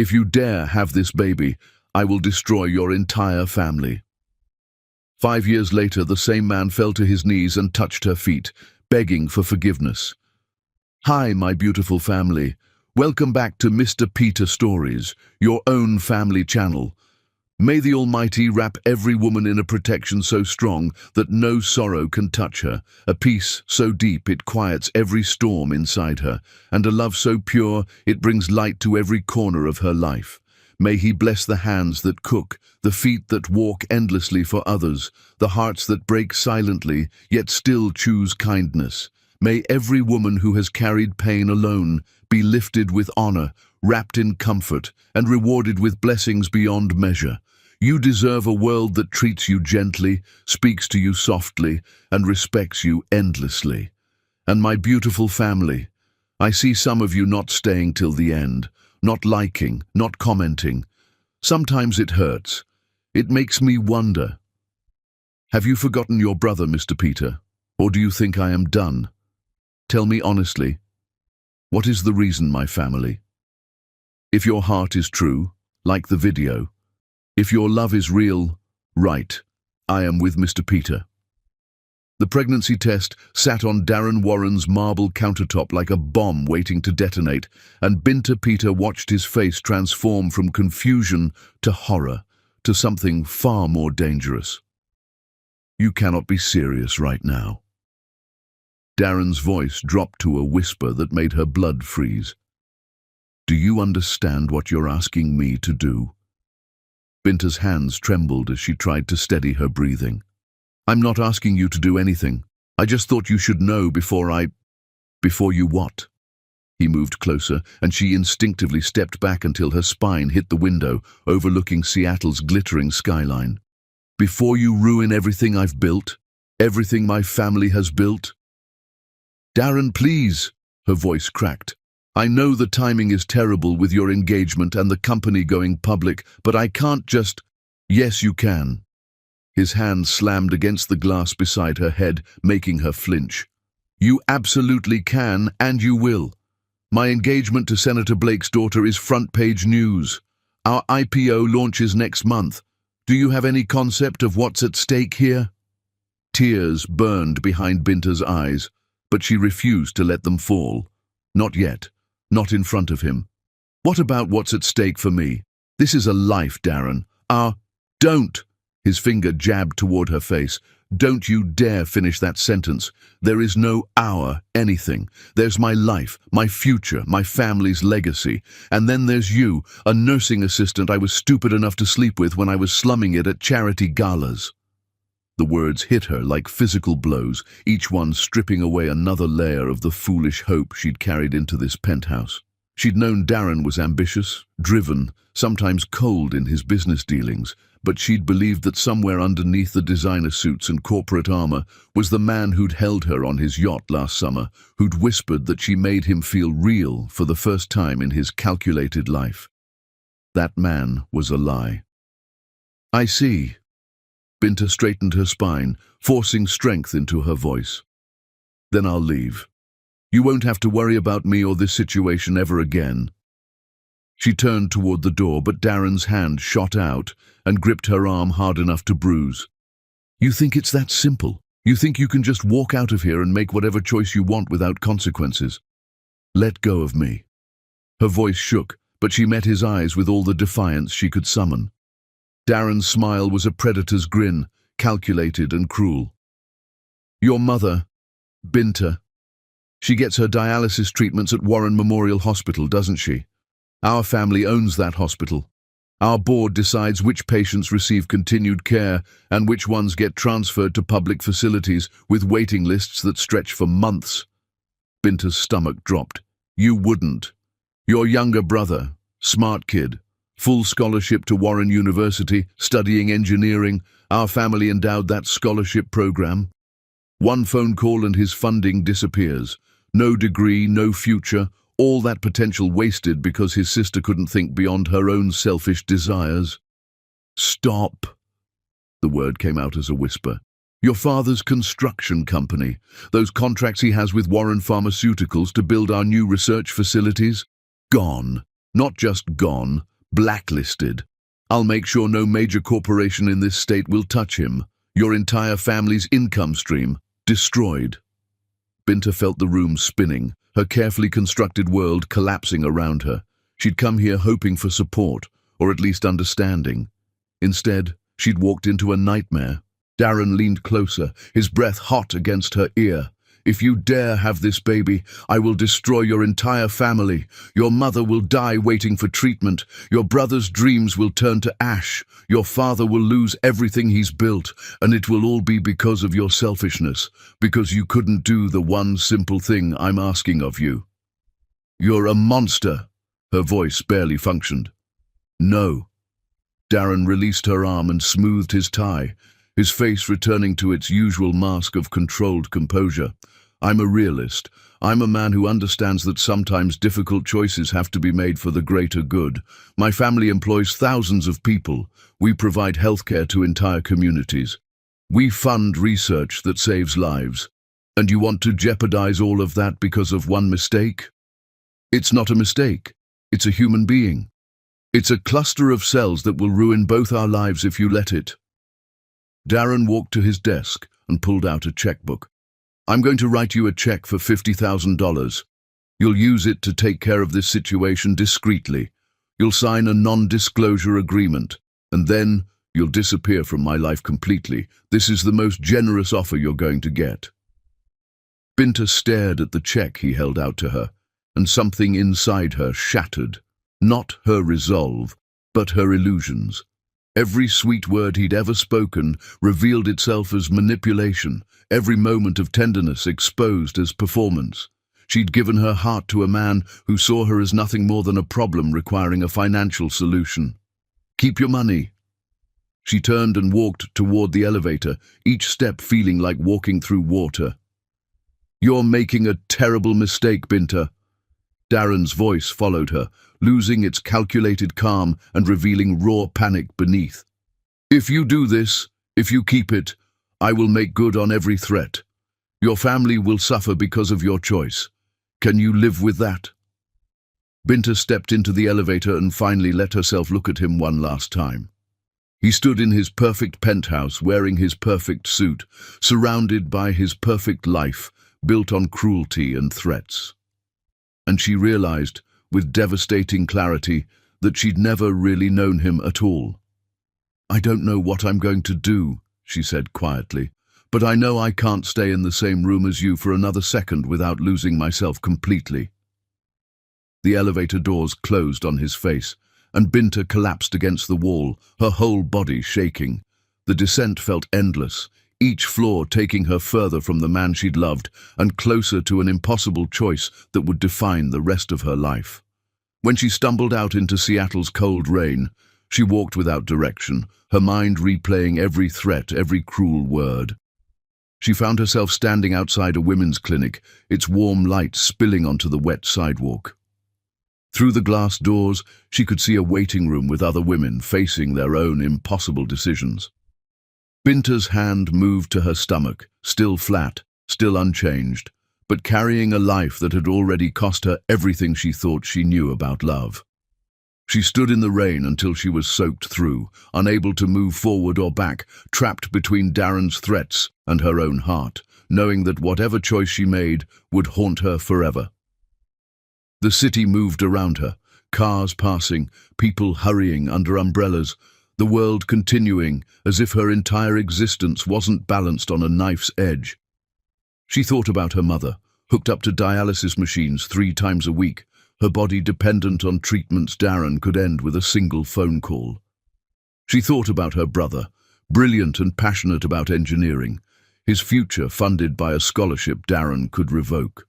If you dare have this baby, I will destroy your entire family." 5 years later, the same man fell to his knees and touched her feet, begging for forgiveness. "Hi, my beautiful family. Welcome back to Mr. Peter Stories, your own family channel. May the Almighty wrap every woman in a protection so strong that no sorrow can touch her, a peace so deep it quiets every storm inside her, and a love so pure it brings light to every corner of her life. May He bless the hands that cook, the feet that walk endlessly for others, the hearts that break silently yet still choose kindness. May every woman who has carried pain alone be lifted with honor, wrapped in comfort, and rewarded with blessings beyond measure. You deserve a world that treats you gently, speaks to you softly, and respects you endlessly. And my beautiful family, I see some of you not staying till the end, not liking, not commenting. Sometimes it hurts. It makes me wonder. Have you forgotten your brother, Mr. Peter? Or do you think I am done? Tell me honestly, what is the reason, my family? If your heart is true, like the video. If your love is real, right, I am with Mr. Peter. The pregnancy test sat on Darren Warren's marble countertop like a bomb waiting to detonate, and Binta Peter watched his face transform from confusion to horror, to something far more dangerous. You cannot be serious right now. Darren's voice dropped to a whisper that made her blood freeze. Do you understand what you're asking me to do? Binta's hands trembled as she tried to steady her breathing. I'm not asking you to do anything. I just thought you should know before you what? He moved closer, and she instinctively stepped back until her spine hit the window, overlooking Seattle's glittering skyline. Before you ruin everything I've built, everything my family has built? Darren, please, her voice cracked. I know the timing is terrible with your engagement and the company going public, but I can't just... Yes, you can. His hand slammed against the glass beside her head, making her flinch. You absolutely can, and you will. My engagement to Senator Blake's daughter is front-page news. Our IPO launches next month. Do you have any concept of what's at stake here? Tears burned behind Binta's eyes, but she refused to let them fall. Not yet. Not in front of him. What about what's at stake for me? This is a life, Darren. Don't! His finger jabbed toward her face. Don't you dare finish that sentence. There is no our anything. There's my life, my future, my family's legacy. And then there's you, a nursing assistant I was stupid enough to sleep with when I was slumming it at charity galas. The words hit her like physical blows, each one stripping away another layer of the foolish hope she'd carried into this penthouse. She'd known Darren was ambitious, driven, sometimes cold in his business dealings, but she'd believed that somewhere underneath the designer suits and corporate armor was the man who'd held her on his yacht last summer, who'd whispered that she made him feel real for the first time in his calculated life. That man was a lie. I see. Binta straightened her spine, forcing strength into her voice. Then I'll leave. You won't have to worry about me or this situation ever again. She turned toward the door, but Darren's hand shot out and gripped her arm hard enough to bruise. You think it's that simple? You think you can just walk out of here and make whatever choice you want without consequences? Let go of me. Her voice shook, but she met his eyes with all the defiance she could summon. Darren's smile was a predator's grin, calculated and cruel. Your mother, Binta, she gets her dialysis treatments at Warren Memorial Hospital, doesn't she? Our family owns that hospital. Our board decides which patients receive continued care and which ones get transferred to public facilities with waiting lists that stretch for months. Binta's stomach dropped. You wouldn't. Your younger brother, smart kid, full scholarship to Warren University, studying engineering. Our family endowed that scholarship program. One phone call and his funding disappears. No degree, no future, all that potential wasted because his sister couldn't think beyond her own selfish desires. Stop. The word came out as a whisper. Your father's construction company, those contracts he has with Warren Pharmaceuticals to build our new research facilities, gone. Not just gone, Blacklisted. I'll make sure no major corporation in this state will touch him. Your entire family's income stream destroyed. Binta felt the room spinning, her carefully constructed world collapsing around her. She'd come here hoping for support, or at least understanding. Instead, she'd walked into a nightmare. Darren leaned closer, his breath hot against her ear. If you dare have this baby, I will destroy your entire family. Your mother will die waiting for treatment. Your brother's dreams will turn to ash. Your father will lose everything he's built, and it will all be because of your selfishness, because you couldn't do the one simple thing I'm asking of you. You're a monster. Her voice barely functioned. No. Darren released her arm and smoothed his tie, his face returning to its usual mask of controlled composure. I'm a realist. I'm a man who understands that sometimes difficult choices have to be made for the greater good. My family employs thousands of people. We provide healthcare to entire communities. We fund research that saves lives. And you want to jeopardize all of that because of one mistake? It's not a mistake. It's a human being. It's a cluster of cells that will ruin both our lives if you let it. Darren walked to his desk and pulled out a checkbook. I'm going to write you a check for $50,000. You'll use it to take care of this situation discreetly. You'll sign a non-disclosure agreement, and then you'll disappear from my life completely. This is the most generous offer you're going to get. Binta stared at the check he held out to her, and something inside her shattered. Not her resolve, but her illusions. Every sweet word he'd ever spoken revealed itself as manipulation, every moment of tenderness exposed as performance. She'd given her heart to a man who saw her as nothing more than a problem requiring a financial solution. Keep your money. She turned and walked toward the elevator, each step feeling like walking through water. You're making a terrible mistake, Binta. Darren's voice followed her, losing its calculated calm and revealing raw panic beneath. If you do this, if you keep it, I will make good on every threat. Your family will suffer because of your choice. Can you live with that? Binta stepped into the elevator and finally let herself look at him one last time. He stood in his perfect penthouse, wearing his perfect suit, surrounded by his perfect life, built on cruelty and threats. And she realized, with devastating clarity, that she'd never really known him at all. I don't know what I'm going to do, she said quietly, but I know I can't stay in the same room as you for another second without losing myself completely. The elevator doors closed on his face, and Binta collapsed against the wall, her whole body shaking. The descent felt endless, each floor taking her further from the man she'd loved and closer to an impossible choice that would define the rest of her life. When she stumbled out into Seattle's cold rain, she walked without direction, her mind replaying every threat, every cruel word. She found herself standing outside a women's clinic, its warm light spilling onto the wet sidewalk. Through the glass doors, she could see a waiting room with other women facing their own impossible decisions. Binta's hand moved to her stomach, still flat, still unchanged, but carrying a life that had already cost her everything she thought she knew about love. She stood in the rain until she was soaked through, unable to move forward or back, trapped between Darren's threats and her own heart, knowing that whatever choice she made would haunt her forever. The city moved around her, cars passing, people hurrying under umbrellas, the world continuing as if her entire existence wasn't balanced on a knife's edge. She thought about her mother, hooked up to dialysis machines 3 times a week, her body dependent on treatments Darren could end with a single phone call. She thought about her brother, brilliant and passionate about engineering, his future funded by a scholarship Darren could revoke.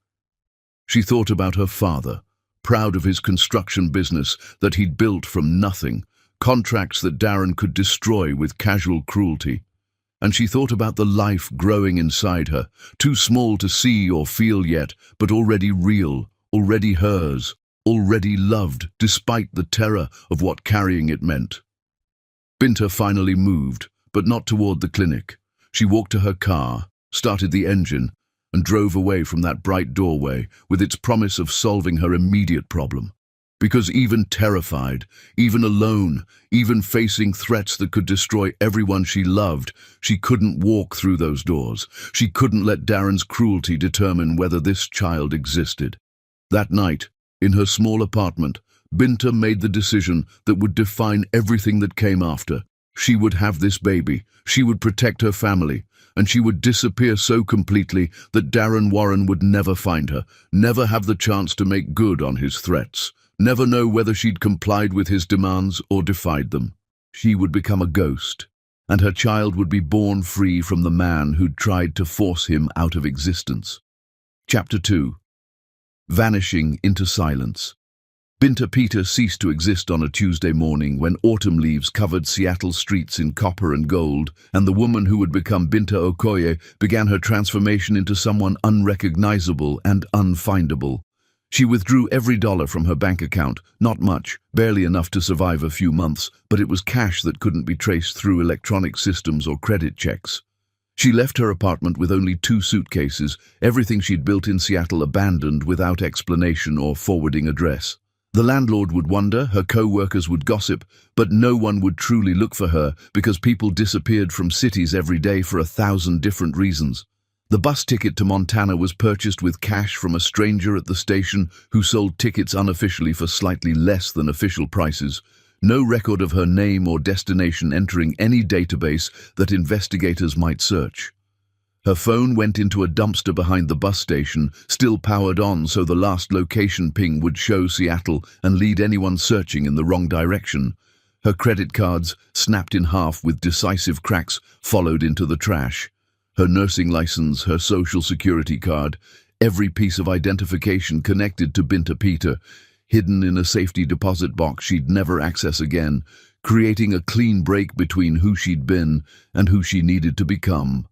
She thought about her father, proud of his construction business that he'd built from nothing, contracts that Darren could destroy with casual cruelty. And she thought about the life growing inside her, too small to see or feel yet, but already real, already hers, already loved, despite the terror of what carrying it meant. Binta finally moved, but not toward the clinic. She walked to her car, started the engine, and drove away from that bright doorway with its promise of solving her immediate problem. Because even terrified, even alone, even facing threats that could destroy everyone she loved, she couldn't walk through those doors. She couldn't let Darren's cruelty determine whether this child existed. That night, in her small apartment, Binta made the decision that would define everything that came after. She would have this baby, she would protect her family, and she would disappear so completely that Darren Warren would never find her, never have the chance to make good on his threats, never know whether she'd complied with his demands or defied them. She would become a ghost, and her child would be born free from the man who'd tried to force him out of existence. Chapter 2. Vanishing into silence. Binta Peter ceased to exist on a Tuesday morning when autumn leaves covered Seattle streets in copper and gold, and the woman who would become Binta Okoye began her transformation into someone unrecognizable and unfindable. She withdrew every dollar from her bank account, not much, barely enough to survive a few months, but it was cash that couldn't be traced through electronic systems or credit checks. She left her apartment with only 2 suitcases, everything she'd built in Seattle abandoned without explanation or forwarding address. The landlord would wonder, her co-workers would gossip, but no one would truly look for her because people disappeared from cities every day for 1,000 different reasons. The bus ticket to Montana was purchased with cash from a stranger at the station who sold tickets unofficially for slightly less than official prices. No record of her name or destination entering any database that investigators might search. Her phone went into a dumpster behind the bus station, still powered on so the last location ping would show Seattle and lead anyone searching in the wrong direction. Her credit cards, snapped in half with decisive cracks, followed into the trash. Her nursing license, her social security card, every piece of identification connected to Binta Peter, hidden in a safety deposit box she'd never access again, creating a clean break between who she'd been and who she needed to become.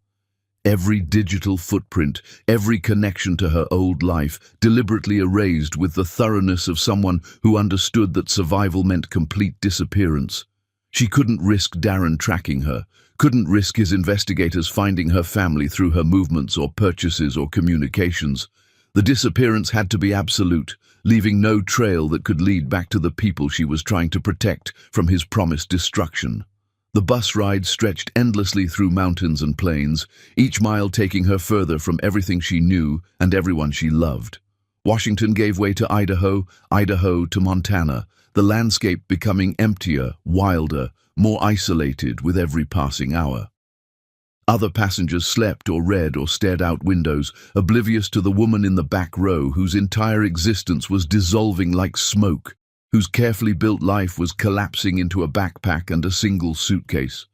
Every digital footprint, every connection to her old life, deliberately erased with the thoroughness of someone who understood that survival meant complete disappearance. She couldn't risk Darren tracking her, couldn't risk his investigators finding her family through her movements or purchases or communications. The disappearance had to be absolute, leaving no trail that could lead back to the people she was trying to protect from his promised destruction. The bus ride stretched endlessly through mountains and plains, each mile taking her further from everything she knew and everyone she loved. Washington gave way to Idaho, Idaho to Montana, the landscape becoming emptier, wilder, more isolated with every passing hour. Other passengers slept or read or stared out windows, oblivious to the woman in the back row whose entire existence was dissolving like smoke, whose carefully built life was collapsing into a backpack and a single suitcase.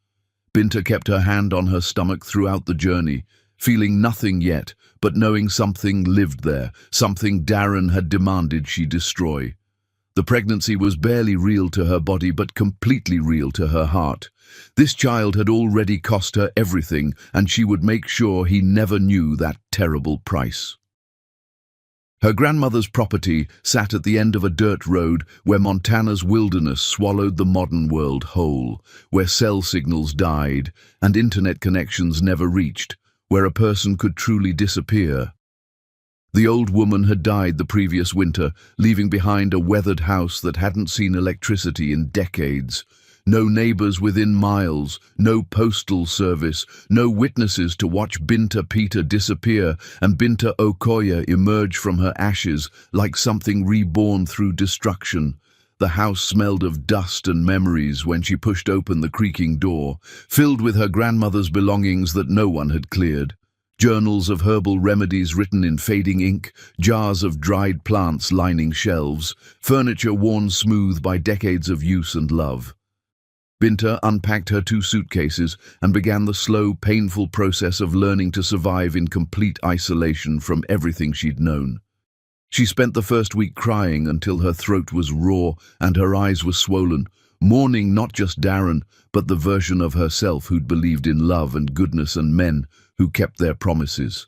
Binta kept her hand on her stomach throughout the journey, feeling nothing yet, but knowing something lived there, something Darren had demanded she destroy. The pregnancy was barely real to her body, but completely real to her heart. This child had already cost her everything, and she would make sure he never knew that terrible price. Her grandmother's property sat at the end of a dirt road where Montana's wilderness swallowed the modern world whole, where cell signals died and internet connections never reached, where a person could truly disappear. The old woman had died the previous winter, leaving behind a weathered house that hadn't seen electricity in decades. No neighbors within miles, no postal service, no witnesses to watch Binta Peter disappear and Binta Okoye emerge from her ashes like something reborn through destruction. The house smelled of dust and memories when she pushed open the creaking door, filled with her grandmother's belongings that no one had cleared. Journals of herbal remedies written in fading ink, jars of dried plants lining shelves, furniture worn smooth by decades of use and love. Binta unpacked her 2 suitcases and began the slow, painful process of learning to survive in complete isolation from everything she'd known. She spent the first week crying until her throat was raw and her eyes were swollen, mourning not just Darren, but the version of herself who'd believed in love and goodness and men who kept their promises.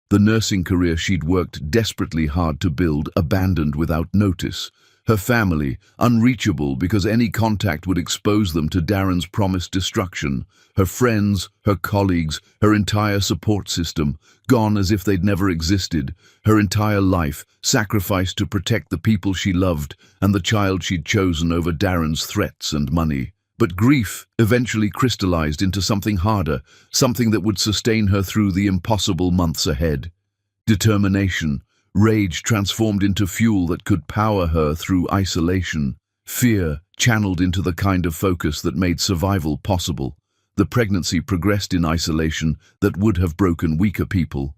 The nursing career she'd worked desperately hard to build abandoned without notice. her family, unreachable because any contact would expose them to Darren's promised destruction, her friends, her colleagues, her entire support system, gone as if they'd never existed, her entire life sacrificed to protect the people she loved and the child she'd chosen over Darren's threats and money. But grief eventually crystallized into something harder, something that would sustain her through the impossible months ahead. Determination, rage transformed into fuel that could power her through isolation, fear channeled into the kind of focus that made survival possible. The pregnancy progressed in isolation that would have broken weaker people.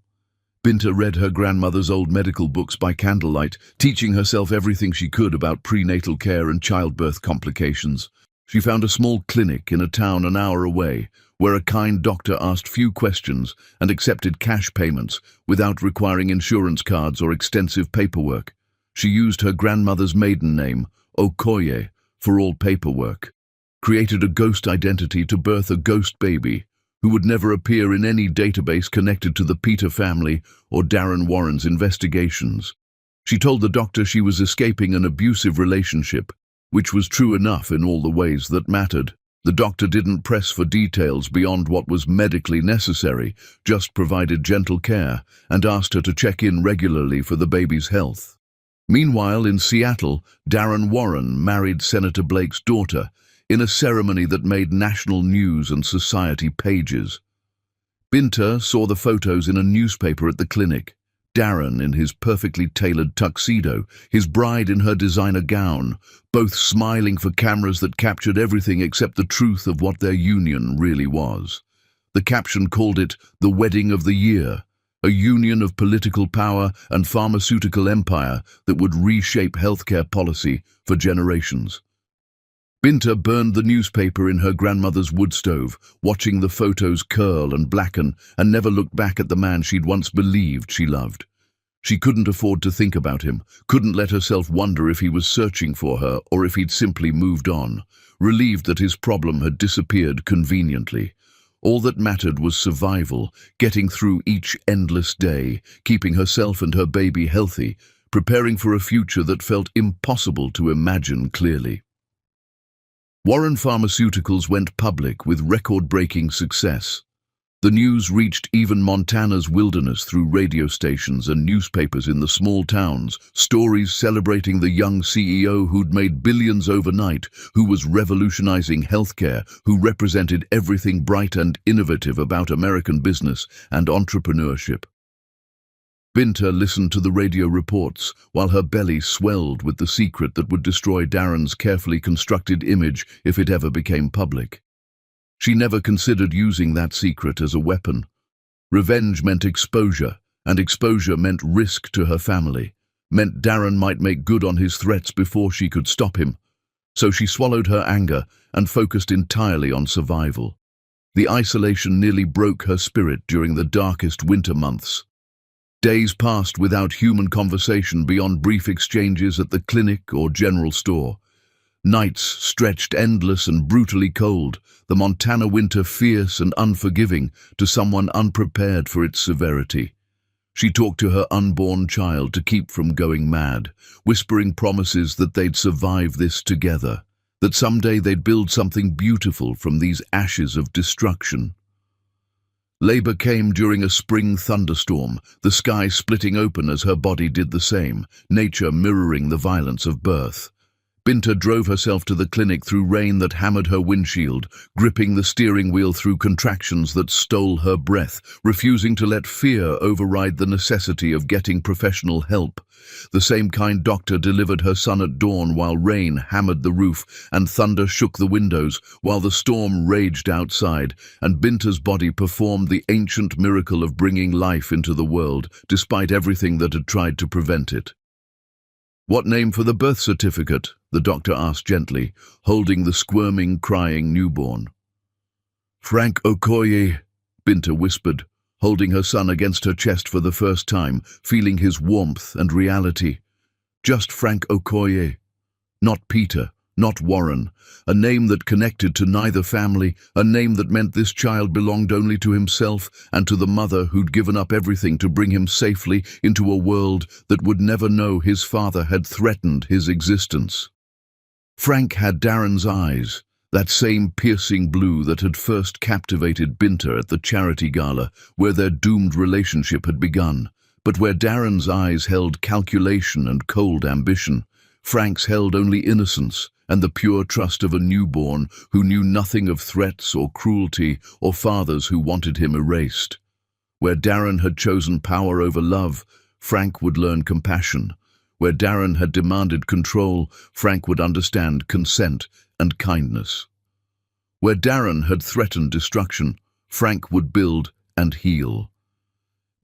Binta read her grandmother's old medical books by candlelight, teaching herself everything she could about prenatal care and childbirth complications. She found a small clinic in a town an hour away, where a kind doctor asked few questions and accepted cash payments without requiring insurance cards or extensive paperwork. She used her grandmother's maiden name, Okoye, for all paperwork, created a ghost identity to birth a ghost baby who would never appear in any database connected to the Peter family or Darren Warren's investigations. She told the doctor she was escaping an abusive relationship, which was true enough in all the ways that mattered. The doctor didn't press for details beyond what was medically necessary, just provided gentle care and asked her to check in regularly for the baby's health. Meanwhile, in Seattle, Darren Warren married Senator Blake's daughter in a ceremony that made national news and society pages. Binta saw the photos in a newspaper at the clinic. Darren in his perfectly tailored tuxedo, his bride in her designer gown, both smiling for cameras that captured everything except the truth of what their union really was. The caption called it the wedding of the year, a union of political power and pharmaceutical empire that would reshape healthcare policy for generations. Binta burned the newspaper in her grandmother's wood stove, watching the photos curl and blacken, and never looked back at the man she'd once believed she loved. She couldn't afford to think about him, couldn't let herself wonder if he was searching for her or if he'd simply moved on, relieved that his problem had disappeared conveniently. All that mattered was survival, getting through each endless day, keeping herself and her baby healthy, preparing for a future that felt impossible to imagine clearly. Warren Pharmaceuticals went public with record-breaking success. The news reached even Montana's wilderness through radio stations and newspapers in the small towns, stories celebrating the young CEO who'd made billions overnight, who was revolutionizing healthcare, who represented everything bright and innovative about American business and entrepreneurship. Binta listened to the radio reports, while her belly swelled with the secret that would destroy Darren's carefully constructed image if it ever became public. She never considered using that secret as a weapon. Revenge meant exposure, and exposure meant risk to her family, meant Darren might make good on his threats before she could stop him. So she swallowed her anger and focused entirely on survival. The isolation nearly broke her spirit during the darkest winter months. Days passed without human conversation beyond brief exchanges at the clinic or general store. Nights stretched endless and brutally cold, the Montana winter fierce and unforgiving to someone unprepared for its severity. She talked to her unborn child to keep from going mad, whispering promises that they'd survive this together, that someday they'd build something beautiful from these ashes of destruction. Labor came during a spring thunderstorm, the sky splitting open as her body did the same, nature mirroring the violence of birth. Binta drove herself to the clinic through rain that hammered her windshield, gripping the steering wheel through contractions that stole her breath, refusing to let fear override the necessity of getting professional help. The same kind doctor delivered her son at dawn while rain hammered the roof and thunder shook the windows, while the storm raged outside, and Binta's body performed the ancient miracle of bringing life into the world, despite everything that had tried to prevent it. "What name for the birth certificate?" the doctor asked gently, holding the squirming, crying newborn. "Frank Okoye," Binta whispered, holding her son against her chest for the first time, feeling his warmth and reality. Just Frank Okoye. Not Peter, not Warren, a name that connected to neither family, a name that meant this child belonged only to himself and to the mother who'd given up everything to bring him safely into a world that would never know his father had threatened his existence. Frank had Darren's eyes, that same piercing blue that had first captivated Binta at the charity gala, where their doomed relationship had begun. But where Darren's eyes held calculation and cold ambition, Frank's held only innocence and the pure trust of a newborn who knew nothing of threats or cruelty or fathers who wanted him erased. Where Darren had chosen power over love, Frank would learn compassion. Where Darren had demanded control, Frank would understand consent and kindness. Where Darren had threatened destruction, Frank would build and heal.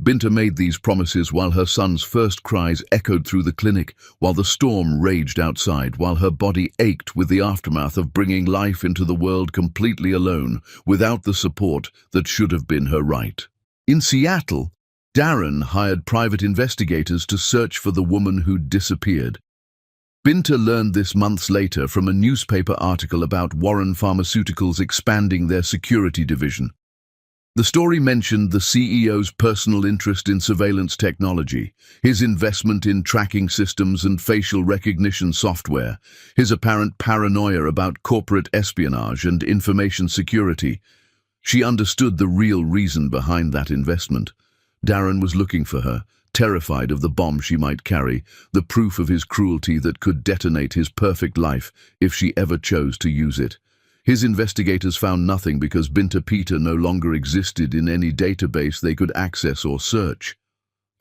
Binta made these promises while her son's first cries echoed through the clinic, while the storm raged outside, while her body ached with the aftermath of bringing life into the world completely alone, without the support that should have been her right. In Seattle, Darren hired private investigators to search for the woman who'd disappeared. Binta learned this months later from a newspaper article about Warren Pharmaceuticals expanding their security division. The story mentioned the CEO's personal interest in surveillance technology, his investment in tracking systems and facial recognition software, his apparent paranoia about corporate espionage and information security. She understood the real reason behind that investment. Darren was looking for her, terrified of the bomb she might carry, the proof of his cruelty that could detonate his perfect life if she ever chose to use it. His investigators found nothing because Binta Peter no longer existed in any database they could access or search.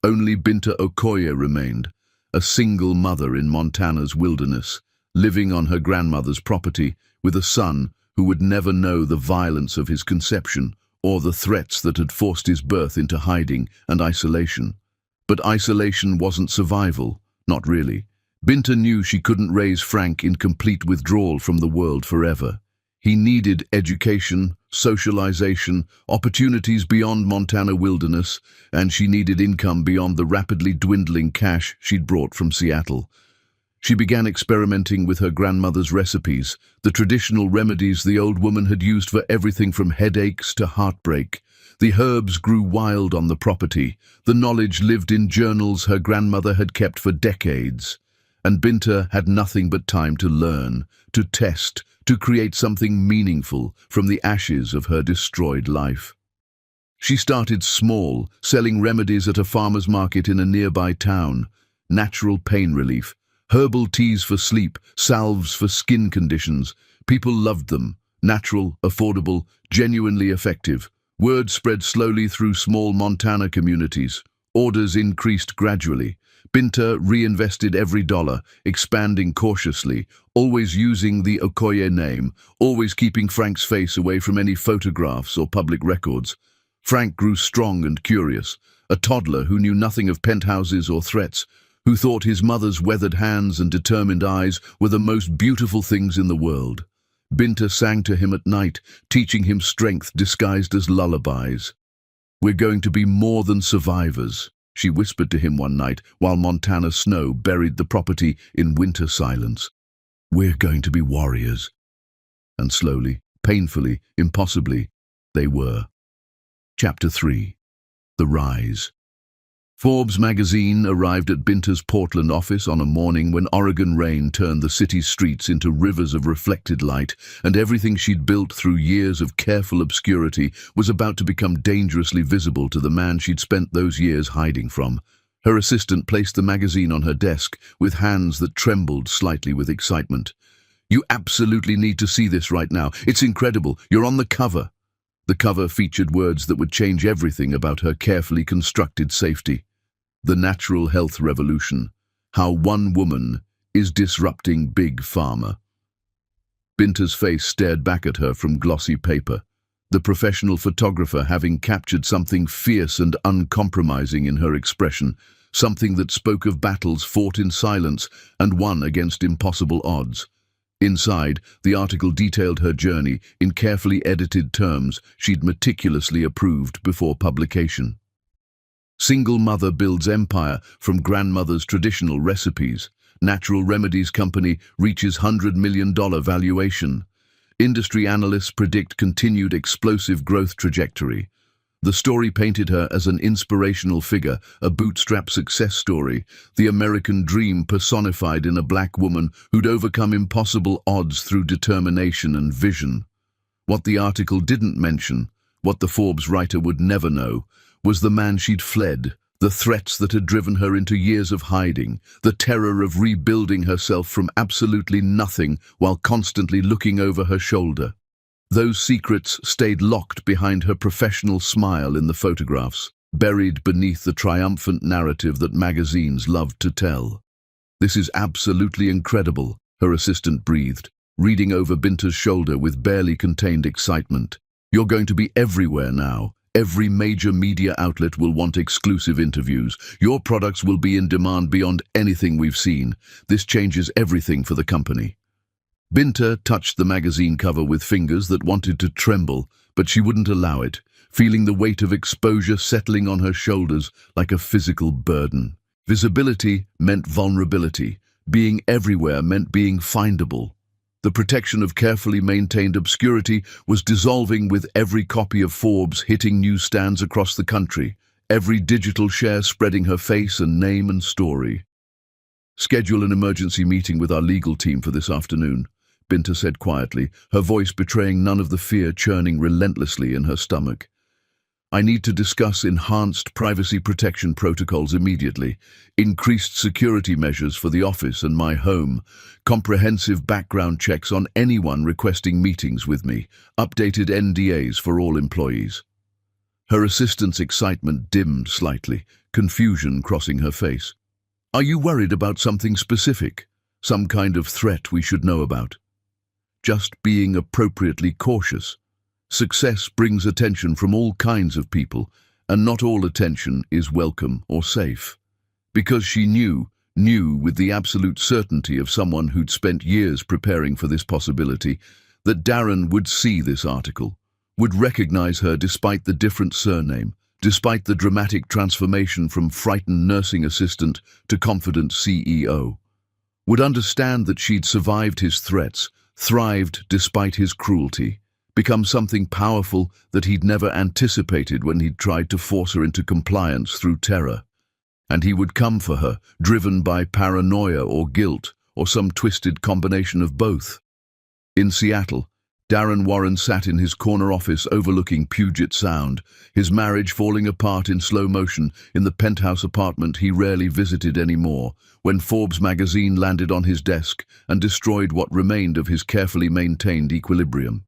Only Binta Okoye remained, a single mother in Montana's wilderness, living on her grandmother's property with a son who would never know the violence of his conception or the threats that had forced his birth into hiding and isolation. But isolation wasn't survival, not really. Binta knew she couldn't raise Frank in complete withdrawal from the world forever. He needed education, socialization, opportunities beyond Montana wilderness, and she needed income beyond the rapidly dwindling cash she'd brought from Seattle. She began experimenting with her grandmother's recipes, the traditional remedies the old woman had used for everything from headaches to heartbreak. The herbs grew wild on the property. The knowledge lived in journals her grandmother had kept for decades. And Binta had nothing but time to learn, to test, to create something meaningful from the ashes of her destroyed life. She started small, selling remedies at a farmer's market in a nearby town. Natural pain relief, herbal teas for sleep, salves for skin conditions. People loved them. Natural, affordable, genuinely effective. Word spread slowly through small Montana communities. Orders increased gradually. Binta reinvested every dollar, expanding cautiously, always using the Okoye name, always keeping Frank's face away from any photographs or public records. Frank grew strong and curious, a toddler who knew nothing of penthouses or threats, who thought his mother's weathered hands and determined eyes were the most beautiful things in the world. Binta sang to him at night, teaching him strength disguised as lullabies. "We're going to be more than survivors," she whispered to him one night while Montana snow buried the property in winter silence. "We're going to be warriors." And slowly, painfully, impossibly, they were. Chapter 3. The Rise. Forbes magazine arrived at Binta's Portland office on a morning when Oregon rain turned the city's streets into rivers of reflected light, and everything she'd built through years of careful obscurity was about to become dangerously visible to the man she'd spent those years hiding from. Her assistant placed the magazine on her desk with hands that trembled slightly with excitement. "You absolutely need to see this right now. It's incredible. You're on the cover." The cover featured words that would change everything about her carefully constructed safety. The Natural Health Revolution. How one woman is disrupting Big Pharma. Binta's face stared back at her from glossy paper, the professional photographer having captured something fierce and uncompromising in her expression, something that spoke of battles fought in silence and won against impossible odds. Inside, the article detailed her journey in carefully edited terms she'd meticulously approved before publication. Single mother builds empire from grandmother's traditional recipes. natural remedies company reaches $100 million valuation. Industry analysts predict continued explosive growth trajectory. The story painted her as an inspirational figure, a bootstrap success story, the American dream personified in a black woman who'd overcome impossible odds through determination and vision. What the article didn't mention, what the Forbes writer would never know, was the man she'd fled, the threats that had driven her into years of hiding, the terror of rebuilding herself from absolutely nothing while constantly looking over her shoulder. Those secrets stayed locked behind her professional smile in the photographs, buried beneath the triumphant narrative that magazines loved to tell. "This is absolutely incredible," her assistant breathed, reading over Binta's shoulder with barely contained excitement. "You're going to be everywhere now. Every major media outlet will want exclusive interviews. Your products will be in demand beyond anything we've seen. This changes everything for the company." Binta touched the magazine cover with fingers that wanted to tremble, but she wouldn't allow it, feeling the weight of exposure settling on her shoulders like a physical burden. Visibility meant vulnerability. Being everywhere meant being findable. The protection of carefully maintained obscurity was dissolving with every copy of Forbes hitting newsstands across the country, every digital share spreading her face and name and story. "Schedule an emergency meeting with our legal team for this afternoon," Binta said quietly, her voice betraying none of the fear churning relentlessly in her stomach. "I need to discuss enhanced privacy protection protocols immediately, increased security measures for the office and my home, comprehensive background checks on anyone requesting meetings with me, updated NDAs for all employees." Her assistant's excitement dimmed slightly, confusion crossing her face. "Are you worried about something specific? Some kind of threat we should know about?" "Just being appropriately cautious. Success brings attention from all kinds of people, and not all attention is welcome or safe." Because she knew with the absolute certainty of someone who'd spent years preparing for this possibility, that Darren would see this article, would recognize her despite the different surname, despite the dramatic transformation from frightened nursing assistant to confident CEO, would understand that she'd survived his threats, thrived despite his cruelty, become something powerful that he'd never anticipated when he'd tried to force her into compliance through terror. And he would come for her, driven by paranoia or guilt, or some twisted combination of both. In Seattle, Darren Warren sat in his corner office overlooking Puget Sound, his marriage falling apart in slow motion in the penthouse apartment he rarely visited anymore, when Forbes magazine landed on his desk and destroyed what remained of his carefully maintained equilibrium.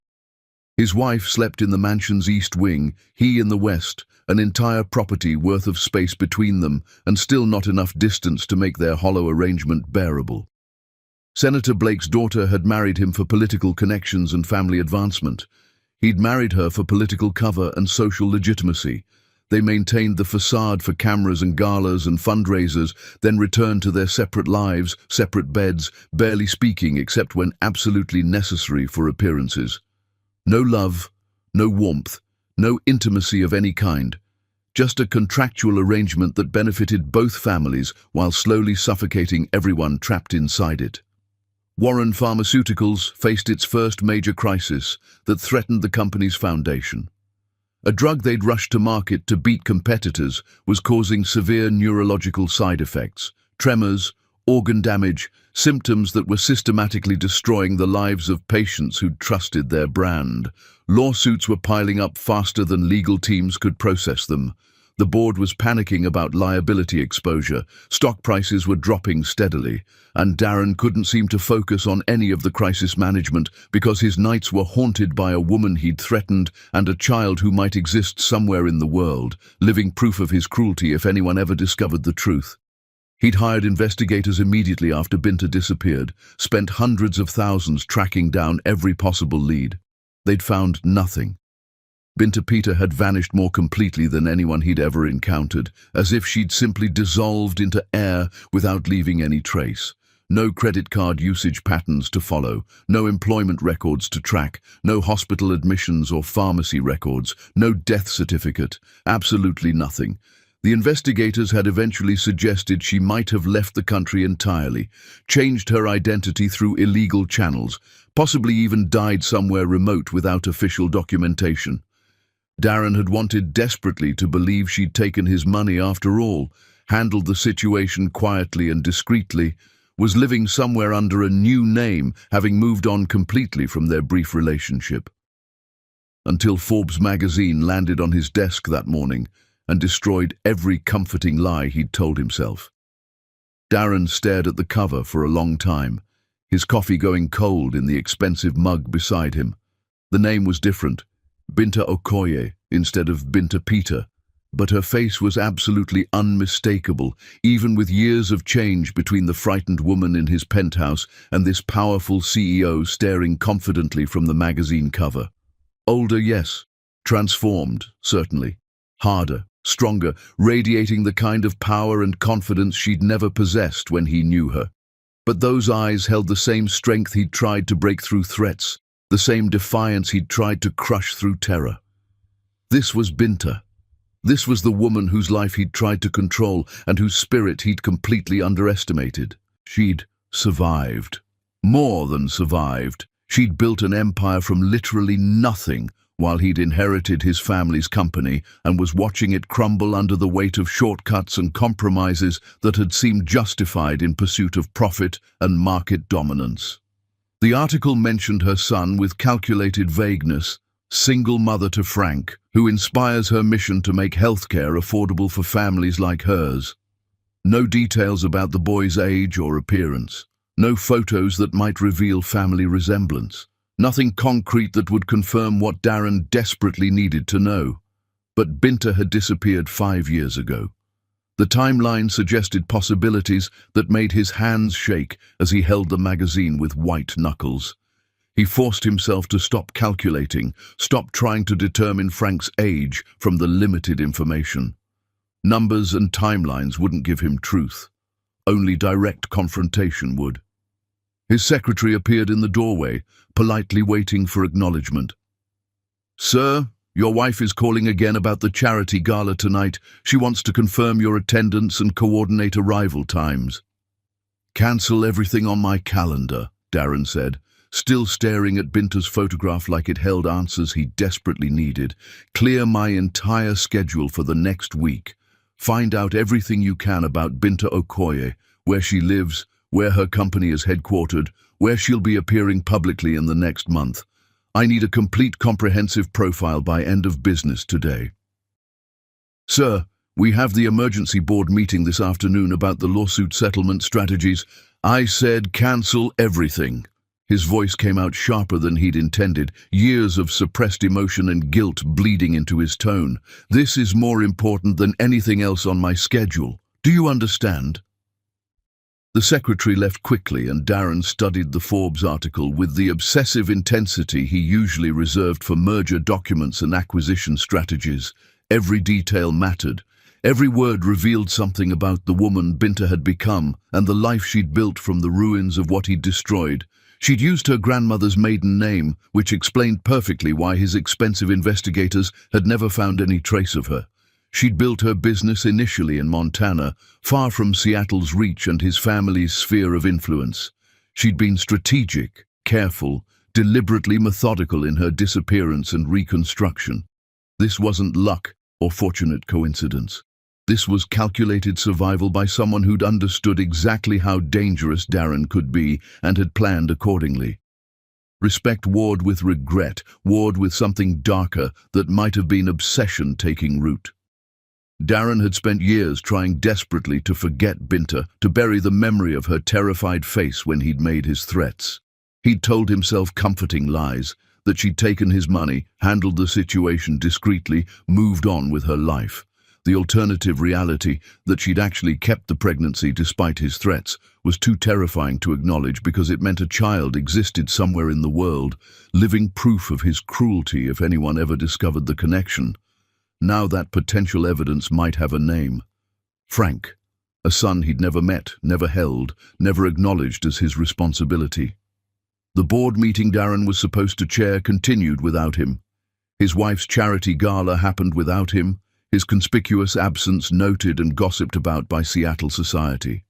His wife slept in the mansion's east wing, he in the west, an entire property worth of space between them, and still not enough distance to make their hollow arrangement bearable. Senator Blake's daughter had married him for political connections and family advancement. He'd married her for political cover and social legitimacy. They maintained the facade for cameras and galas and fundraisers, then returned to their separate lives, separate beds, barely speaking except when absolutely necessary for appearances. No love, no warmth, no intimacy of any kind. Just a contractual arrangement that benefited both families while slowly suffocating everyone trapped inside it. Warren Pharmaceuticals faced its first major crisis that threatened the company's foundation. A drug they'd rushed to market to beat competitors was causing severe neurological side effects, tremors, organ damage, symptoms that were systematically destroying the lives of patients who'd trusted their brand. Lawsuits were piling up faster than legal teams could process them. The board was panicking about liability exposure, stock prices were dropping steadily, and Darren couldn't seem to focus on any of the crisis management because his nights were haunted by a woman he'd threatened and a child who might exist somewhere in the world, living proof of his cruelty if anyone ever discovered the truth. He'd hired investigators immediately after Binta disappeared, spent hundreds of thousands tracking down every possible lead. They'd found nothing. Binta Peter had vanished more completely than anyone he'd ever encountered, as if she'd simply dissolved into air without leaving any trace. No credit card usage patterns to follow, no employment records to track, no hospital admissions or pharmacy records, no death certificate, absolutely nothing. The investigators had eventually suggested she might have left the country entirely, changed her identity through illegal channels, possibly even died somewhere remote without official documentation. Darren had wanted desperately to believe she'd taken his money after all, handled the situation quietly and discreetly, was living somewhere under a new name, having moved on completely from their brief relationship. Until Forbes magazine landed on his desk that morning and destroyed every comforting lie he'd told himself. Darren stared at the cover for a long time, his coffee going cold in the expensive mug beside him. The name was different, Binta Okoye instead of Binta Peter, but her face was absolutely unmistakable, even with years of change between the frightened woman in his penthouse and this powerful CEO staring confidently from the magazine cover. Older, yes. Transformed, certainly. Harder, stronger, radiating the kind of power and confidence she'd never possessed when he knew her. But those eyes held the same strength he'd tried to break through threats, the same defiance he'd tried to crush through terror. This was Binta. This was the woman whose life he'd tried to control and whose spirit he'd completely underestimated. She'd survived. More than survived. She'd built an empire from literally nothing while he'd inherited his family's company and was watching it crumble under the weight of shortcuts and compromises that had seemed justified in pursuit of profit and market dominance. The article mentioned her son with calculated vagueness, single mother to Frank, who inspires her mission to make healthcare affordable for families like hers. No details about the boy's age or appearance. No photos that might reveal family resemblance. Nothing concrete that would confirm what Darren desperately needed to know. But Binta had disappeared 5 years ago. The timeline suggested possibilities that made his hands shake as he held the magazine with white knuckles. He forced himself to stop calculating, stop trying to determine Frank's age from the limited information. Numbers and timelines wouldn't give him truth. Only direct confrontation would. His secretary appeared in the doorway, politely waiting for acknowledgement. "Sir, your wife is calling again about the charity gala tonight. She wants to confirm your attendance and coordinate arrival times." "Cancel everything on my calendar," Darren said, still staring at Binta's photograph like it held answers he desperately needed. "Clear my entire schedule for the next week. Find out everything you can about Binta Okoye, where she lives, where her company is headquartered, where she'll be appearing publicly in the next month. I need a complete comprehensive profile by end of business today." "Sir, we have the emergency board meeting this afternoon about the lawsuit settlement strategies." "I said cancel everything." His voice came out sharper than he'd intended, years of suppressed emotion and guilt bleeding into his tone. "This is more important than anything else on my schedule. Do you understand?" The secretary left quickly and Darren studied the Forbes article with the obsessive intensity he usually reserved for merger documents and acquisition strategies. Every detail mattered. Every word revealed something about the woman Binta had become and the life she'd built from the ruins of what he'd destroyed. She'd used her grandmother's maiden name, which explained perfectly why his expensive investigators had never found any trace of her. She'd built her business initially in Montana, far from Seattle's reach and his family's sphere of influence. She'd been strategic, careful, deliberately methodical in her disappearance and reconstruction. This wasn't luck or fortunate coincidence. This was calculated survival by someone who'd understood exactly how dangerous Darren could be and had planned accordingly. Respect warred with regret, warred with something darker that might have been obsession taking root. Darren had spent years trying desperately to forget Binta, to bury the memory of her terrified face when he'd made his threats. He'd told himself comforting lies, that she'd taken his money, handled the situation discreetly, moved on with her life. The alternative reality, that she'd actually kept the pregnancy despite his threats, was too terrifying to acknowledge because it meant a child existed somewhere in the world, living proof of his cruelty if anyone ever discovered the connection. Now that potential evidence might have a name. Frank, a son he'd never met, never held, never acknowledged as his responsibility. The board meeting Darren was supposed to chair continued without him. His wife's charity gala happened without him. his conspicuous absence noted and gossiped about by Seattle society.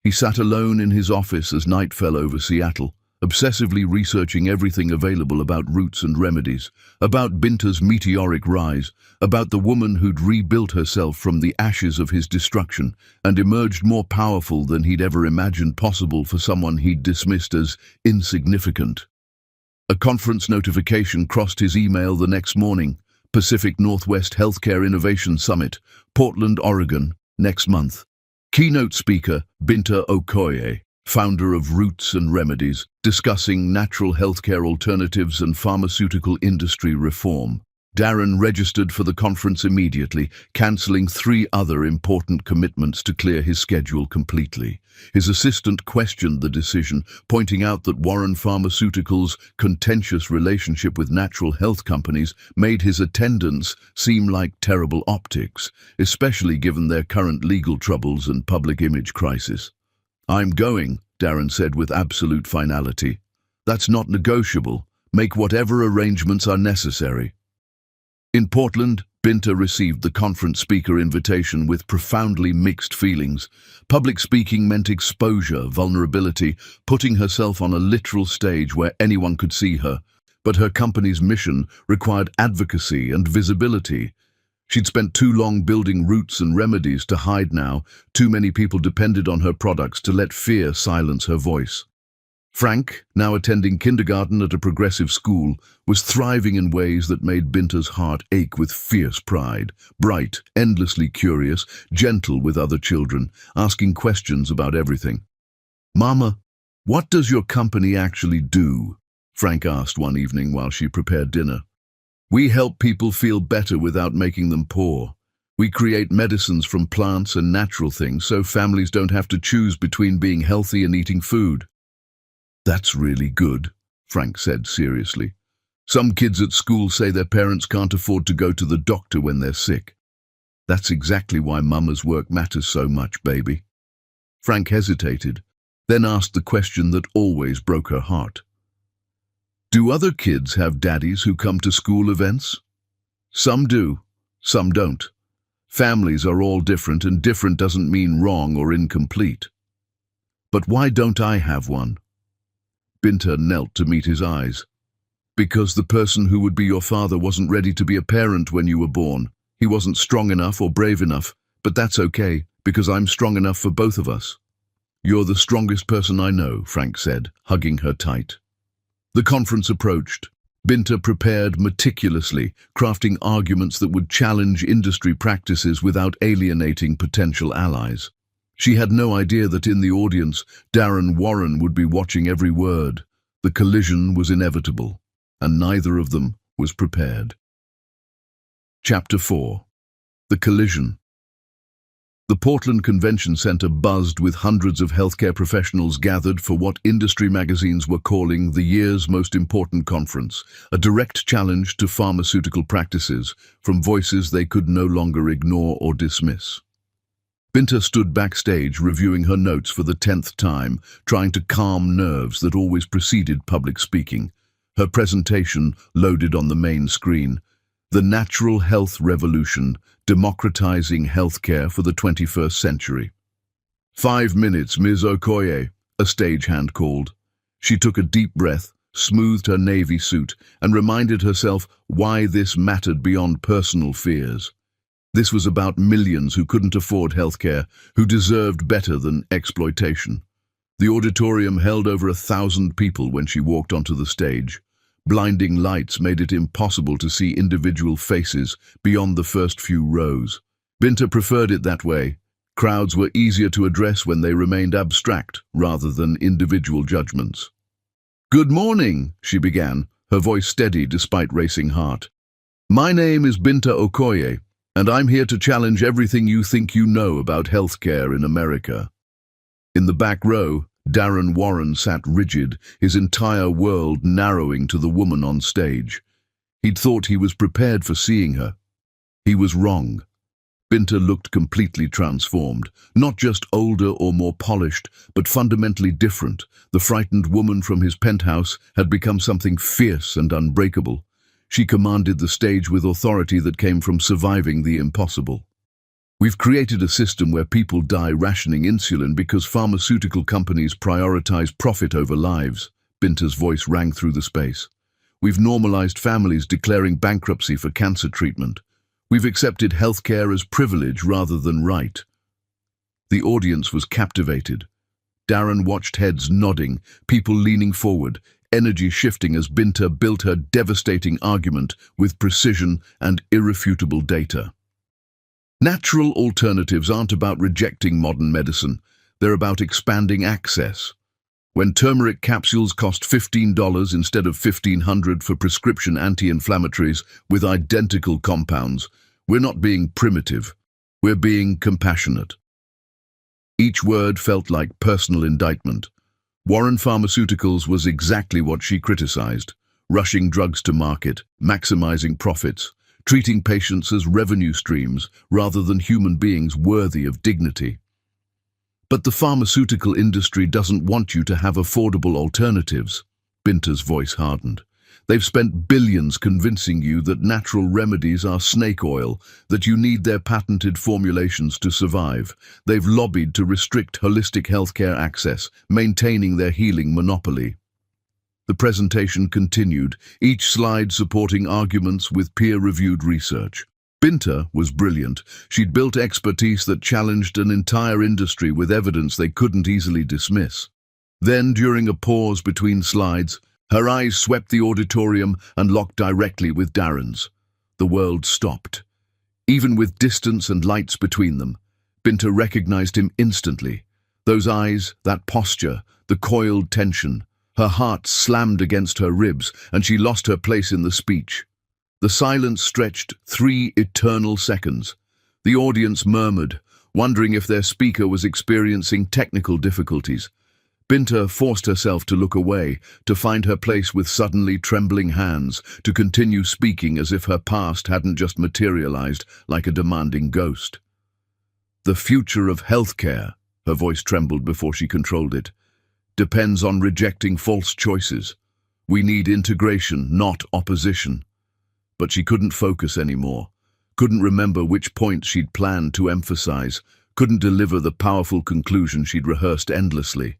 He sat alone in his office as night fell over Seattle, obsessively researching everything available about roots and remedies, about Binta's meteoric rise, about the woman who'd rebuilt herself from the ashes of his destruction and emerged more powerful than he'd ever imagined possible for someone he'd dismissed as insignificant. A conference notification crossed his email the next morning. Pacific Northwest Healthcare Innovation Summit, Portland, Oregon, next month. Keynote speaker, Binta Okoye, founder of Roots and Remedies, discussing natural healthcare alternatives and pharmaceutical industry reform. Darren registered for the conference immediately, cancelling 3 other important commitments to clear his schedule completely. His assistant questioned the decision, pointing out that Warren Pharmaceuticals' contentious relationship with natural health companies made his attendance seem like terrible optics, especially given their current legal troubles and public image crisis. "I'm going," Darren said with absolute finality. "That's not negotiable. Make whatever arrangements are necessary." In Portland, Binta received the conference speaker invitation with profoundly mixed feelings. Public speaking meant exposure, vulnerability, putting herself on a literal stage where anyone could see her. But her company's mission required advocacy and visibility. She'd spent too long building Roots and Remedies to hide now. Too many people depended on her products to let fear silence her voice. Frank, now attending kindergarten at a progressive school, was thriving in ways that made Binta's heart ache with fierce pride. Bright, endlessly curious, gentle with other children, asking questions about everything. "Mama, what does your company actually do?" Frank asked one evening while she prepared dinner. "We help people feel better without making them poor. We create medicines from plants and natural things so families don't have to choose between being healthy and eating food." "That's really good," Frank said seriously. "Some kids at school say their parents can't afford to go to the doctor when they're sick. That's exactly why Mama's work matters so much, baby." Frank hesitated, then asked the question that always broke her heart. "Do other kids have daddies who come to school events?" "Some do, some don't. Families are all different, and different doesn't mean wrong or incomplete." "But why don't I have one?" Binta knelt to meet his eyes. "Because the person who would be your father wasn't ready to be a parent when you were born. He wasn't strong enough or brave enough, but that's okay, because I'm strong enough for both of us." "You're the strongest person I know," Frank said, hugging her tight. The conference approached. Binta prepared meticulously, crafting arguments that would challenge industry practices without alienating potential allies. She had no idea that in the audience, Darren Warren would be watching every word. The collision was inevitable, and neither of them was prepared. Chapter 4. The Collision. The Portland Convention Center buzzed with hundreds of healthcare professionals gathered for what industry magazines were calling the year's most important conference, a direct challenge to pharmaceutical practices from voices they could no longer ignore or dismiss. Binta stood backstage reviewing her notes for the 10th time, trying to calm nerves that always preceded public speaking. Her presentation loaded on the main screen. The Natural Health Revolution, Democratizing Healthcare for the 21st Century. 5 minutes, Ms. Okoye, a stagehand called. She took a deep breath, smoothed her navy suit, and reminded herself why this mattered beyond personal fears. This was about millions who couldn't afford healthcare, who deserved better than exploitation. The auditorium held over 1,000 people when she walked onto the stage. Blinding lights made it impossible to see individual faces beyond the first few rows. Binta preferred it that way. Crowds were easier to address when they remained abstract rather than individual judgments. "Good morning," she began, her voice steady despite racing heart. "My name is Binta Okoye, and I'm here to challenge everything you think you know about healthcare in America." In the back row, Darren Warren sat rigid, his entire world narrowing to the woman on stage. He'd thought he was prepared for seeing her. He was wrong. Binta looked completely transformed, not just older or more polished, but fundamentally different. The frightened woman from his penthouse had become something fierce and unbreakable. She commanded the stage with authority that came from surviving the impossible. We've created a system where people die rationing insulin because pharmaceutical companies prioritize profit over lives. Binta's voice rang through the space. We've normalized families declaring bankruptcy for cancer treatment. We've accepted healthcare as privilege rather than right. The audience was captivated. Darren watched heads nodding, people leaning forward, energy shifting as Binta built her devastating argument with precision and irrefutable data. Natural alternatives aren't about rejecting modern medicine, they're about expanding access. When turmeric capsules cost $15 instead of $1,500 for prescription anti-inflammatories with identical compounds, we're not being primitive, we're being compassionate. Each word felt like personal indictment. Warren Pharmaceuticals was exactly what she criticized: rushing drugs to market, maximizing profits, treating patients as revenue streams rather than human beings worthy of dignity. But the pharmaceutical industry doesn't want you to have affordable alternatives. Binta's voice hardened. They've spent billions convincing you that natural remedies are snake oil, that you need their patented formulations to survive. They've lobbied to restrict holistic healthcare access, maintaining their healing monopoly. The presentation continued, each slide supporting arguments with peer-reviewed research. Binta was brilliant. She'd built expertise that challenged an entire industry with evidence they couldn't easily dismiss. Then, during a pause between slides, her eyes swept the auditorium and locked directly with Darren's. The world stopped. Even with distance and lights between them, Binta recognized him instantly. Those eyes, that posture, the coiled tension. Her heart slammed against her ribs, and she lost her place in the speech. The silence stretched 3 eternal seconds. The audience murmured, wondering if their speaker was experiencing technical difficulties. Binta forced herself to look away, to find her place with suddenly trembling hands, to continue speaking as if her past hadn't just materialized like a demanding ghost. The future of healthcare, her voice trembled before she controlled it, depends on rejecting false choices. We need integration, not opposition. But she couldn't focus anymore, couldn't remember which points she'd planned to emphasize, couldn't deliver the powerful conclusion she'd rehearsed endlessly.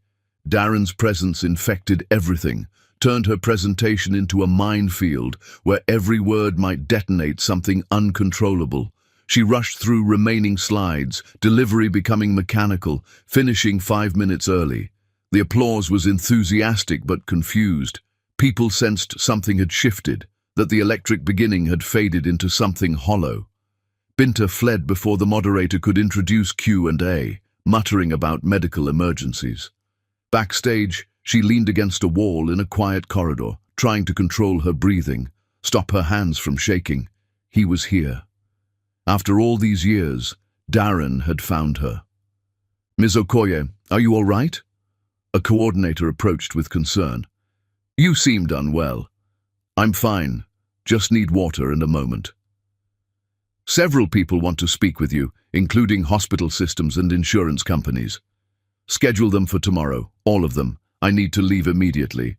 Darren's presence infected everything, turned her presentation into a minefield where every word might detonate something uncontrollable. She rushed through remaining slides, delivery becoming mechanical, finishing 5 minutes early. The applause was enthusiastic but confused. People sensed something had shifted, that the electric beginning had faded into something hollow. Binta fled before the moderator could introduce Q&A, muttering about medical emergencies. Backstage, she leaned against a wall in a quiet corridor, trying to control her breathing, stop her hands from shaking. He was here. After all these years, Darren had found her. "Ms. Okoye, are you all right?" A coordinator approached with concern. "You seemed unwell." "I'm fine. Just need water and a moment." "Several people want to speak with you, including hospital systems and insurance companies. Schedule them for tomorrow, all of them. I need to leave immediately."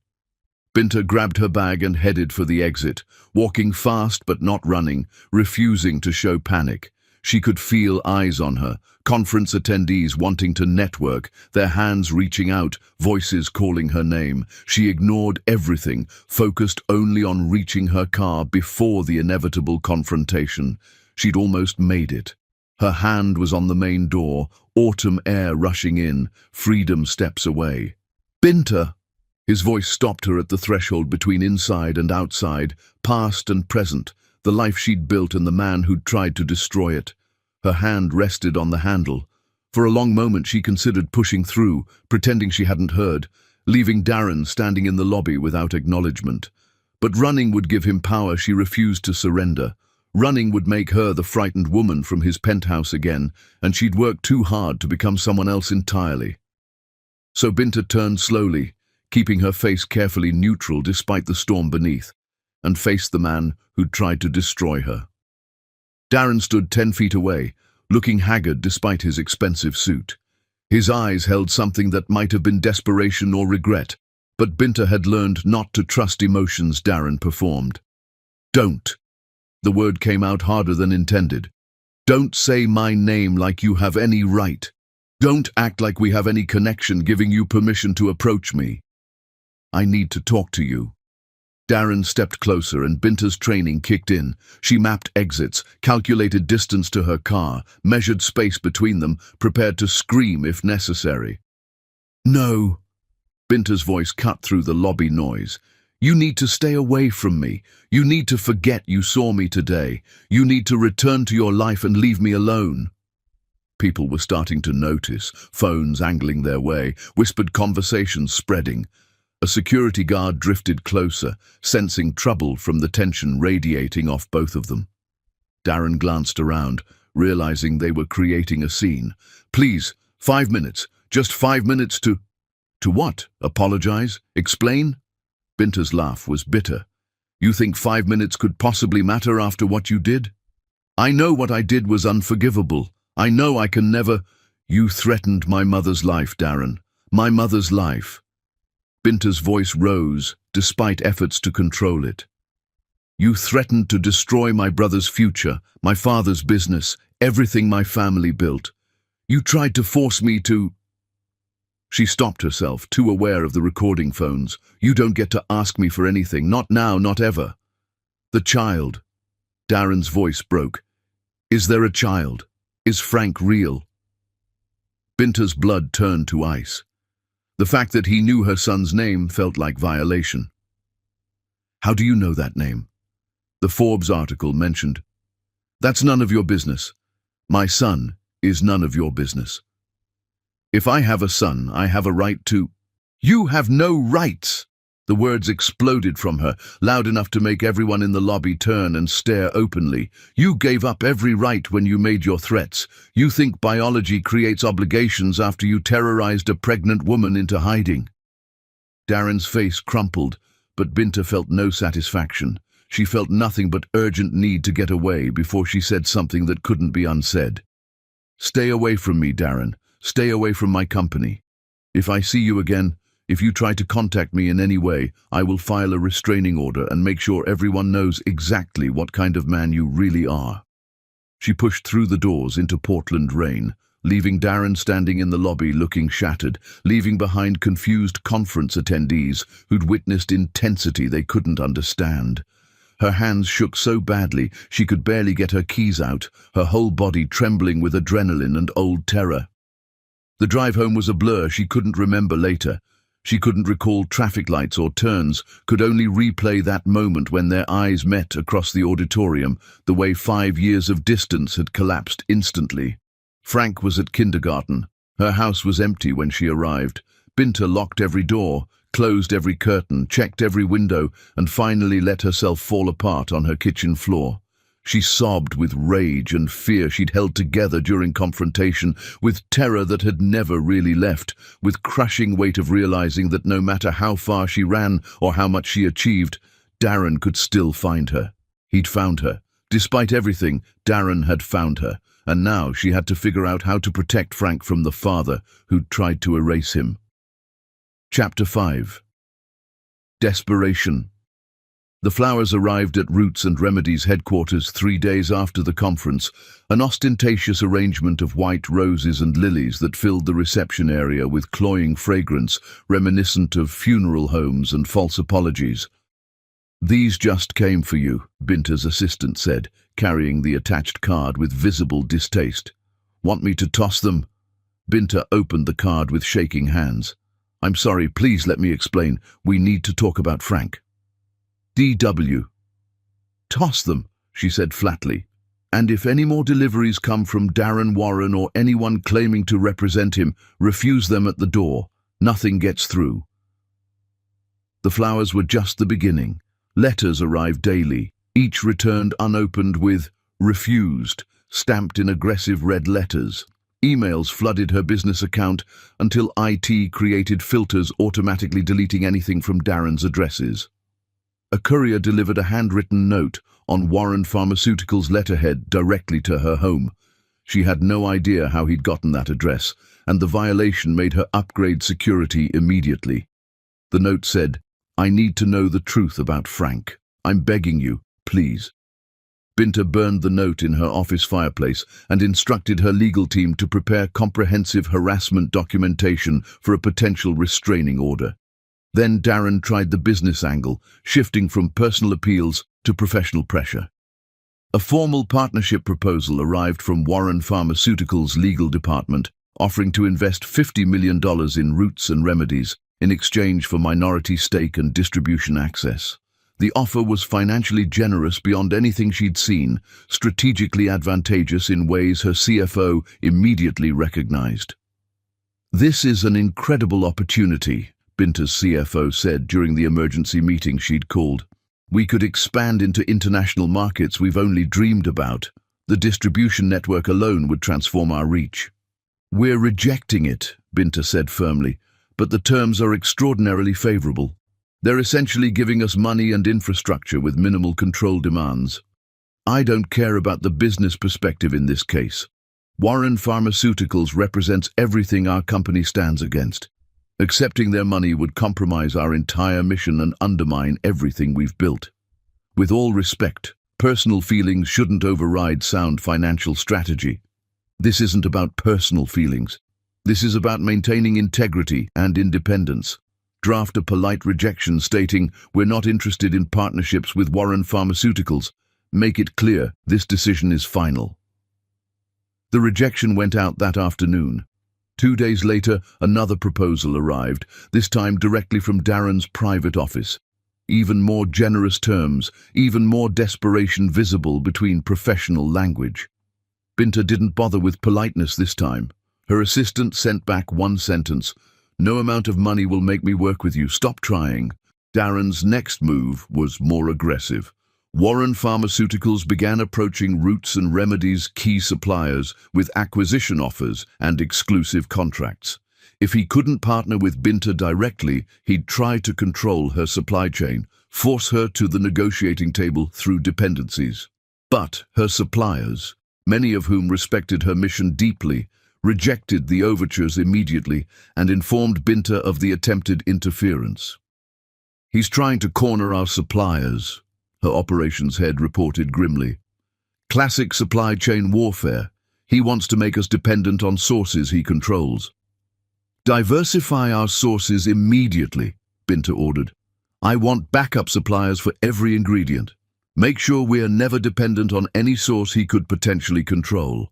Binta grabbed her bag and headed for the exit, walking fast but not running, refusing to show panic. She could feel eyes on her, conference attendees wanting to network, their hands reaching out, voices calling her name. She ignored everything, focused only on reaching her car before the inevitable confrontation. She'd almost made it. Her hand was on the main door, autumn air rushing in, freedom steps away. "Binta!" His voice stopped her at the threshold between inside and outside, past and present, the life she'd built and the man who'd tried to destroy it. Her hand rested on the handle. For a long moment she considered pushing through, pretending she hadn't heard, leaving Darren standing in the lobby without acknowledgement. But running would give him power she refused to surrender. Running would make her the frightened woman from his penthouse again, and she'd worked too hard to become someone else entirely. So Binta turned slowly, keeping her face carefully neutral despite the storm beneath, and faced the man who'd tried to destroy her. Darren stood 10 feet away, looking haggard despite his expensive suit. His eyes held something that might have been desperation or regret, but Binta had learned not to trust emotions Darren performed. Don't. The word came out harder than intended. Don't say my name like you have any right. Don't act like we have any connection giving you permission to approach me. I need to talk to you. Darren stepped closer and Binta's training kicked in. She mapped exits, calculated distance to her car, measured space between them, prepared to scream if necessary. No. Binta's voice cut through the lobby noise. You need to stay away from me. You need to forget you saw me today. You need to return to your life and leave me alone. People were starting to notice, phones angling their way, whispered conversations spreading. A security guard drifted closer, sensing trouble from the tension radiating off both of them. Darren glanced around, realizing they were creating a scene. Please, 5 minutes. Just 5 minutes to... To what? Apologize? Explain? Binta's laugh was bitter. You think 5 minutes could possibly matter after what you did? I know what I did was unforgivable. I know I can never... You threatened my mother's life, Darren. My mother's life. Binta's voice rose, despite efforts to control it. You threatened to destroy my brother's future, my father's business, everything my family built. You tried to force me to... She stopped herself, too aware of the recording phones. You don't get to ask me for anything, not now, not ever. The child. Darren's voice broke. Is there a child? Is Frank real? Binta's blood turned to ice. The fact that he knew her son's name felt like violation. How do you know that name? The Forbes article mentioned. That's none of your business. My son is none of your business. If I have a son, I have a right to... You have no rights! The words exploded from her, loud enough to make everyone in the lobby turn and stare openly. You gave up every right when you made your threats. You think biology creates obligations after you terrorized a pregnant woman into hiding. Darren's face crumpled, but Binta felt no satisfaction. She felt nothing but urgent need to get away before she said something that couldn't be unsaid. Stay away from me, Darren. Stay away from my company. If I see you again, if you try to contact me in any way, I will file a restraining order and make sure everyone knows exactly what kind of man you really are. She pushed through the doors into Portland rain, leaving Darren standing in the lobby looking shattered, leaving behind confused conference attendees who'd witnessed intensity they couldn't understand. Her hands shook so badly she could barely get her keys out, her whole body trembling with adrenaline and old terror. The drive home was a blur she couldn't remember later. She couldn't recall traffic lights or turns, could only replay that moment when their eyes met across the auditorium, the way 5 years of distance had collapsed instantly. Frank was at kindergarten. Her house was empty when she arrived. Binta locked every door, closed every curtain, checked every window, and finally let herself fall apart on her kitchen floor. She sobbed with rage and fear she'd held together during confrontation, with terror that had never really left, with crushing weight of realizing that no matter how far she ran or how much she achieved, Darren could still find her. He'd found her. Despite everything, Darren had found her, and now she had to figure out how to protect Frank from the father who'd tried to erase him. Chapter 5. Desperation. The flowers arrived at Roots and Remedies headquarters 3 days after the conference, an ostentatious arrangement of white roses and lilies that filled the reception area with cloying fragrance reminiscent of funeral homes and false apologies. These just came for you, Binta's assistant said, carrying the attached card with visible distaste. Want me to toss them? Binta opened the card with shaking hands. I'm sorry, please let me explain. We need to talk about Frank. D.W. Toss them, she said flatly. And if any more deliveries come from Darren Warren or anyone claiming to represent him, refuse them at the door. Nothing gets through. The flowers were just the beginning. Letters arrived daily, each returned unopened with refused, stamped in aggressive red letters. Emails flooded her business account until IT created filters automatically deleting anything from Darren's addresses. A courier delivered a handwritten note on Warren Pharmaceuticals' letterhead directly to her home. She had no idea how he'd gotten that address, and the violation made her upgrade security immediately. The note said, I need to know the truth about Frank. I'm begging you. please." Binta burned the note in her office fireplace and instructed her legal team to prepare comprehensive harassment documentation for a potential restraining order. Then Darren tried the business angle, shifting from personal appeals to professional pressure. A formal partnership proposal arrived from Warren Pharmaceuticals' legal department, offering to invest $50 million in roots and remedies in exchange for minority stake and distribution access. The offer was financially generous beyond anything she'd seen, strategically advantageous in ways her CFO immediately recognized. "This is an incredible opportunity," Binta's CFO said during the emergency meeting she'd called. "We could expand into international markets we've only dreamed about. The distribution network alone would transform our reach." "We're rejecting it," Binta said firmly, "but the terms are extraordinarily favorable. They're essentially giving us money and infrastructure with minimal control demands. I don't care about the business perspective in this case. Warren Pharmaceuticals represents everything our company stands against. Accepting their money would compromise our entire mission and undermine everything we've built. With all respect, personal feelings shouldn't override sound financial strategy. This isn't about personal feelings. This is about maintaining integrity and independence. Draft a polite rejection stating, 'We're not interested in partnerships with Warren Pharmaceuticals.' Make it clear this decision is final." The rejection went out that afternoon. 2 days later, another proposal arrived, this time directly from Darren's private office. Even more generous terms, even more desperation visible between professional language. Binta didn't bother with politeness this time. Her assistant sent back one sentence, "No amount of money will make me work with you. Stop trying." Darren's next move was more aggressive. Warren Pharmaceuticals began approaching Roots and Remedies' key suppliers with acquisition offers and exclusive contracts. If he couldn't partner with Binta directly, he'd try to control her supply chain, force her to the negotiating table through dependencies. But her suppliers, many of whom respected her mission deeply, rejected the overtures immediately and informed Binta of the attempted interference. "He's trying to corner our suppliers," her operations head reported grimly. "Classic supply chain warfare. He wants to make us dependent on sources he controls." "Diversify our sources immediately," Binta ordered. "I want backup suppliers for every ingredient. Make sure we are never dependent on any source he could potentially control."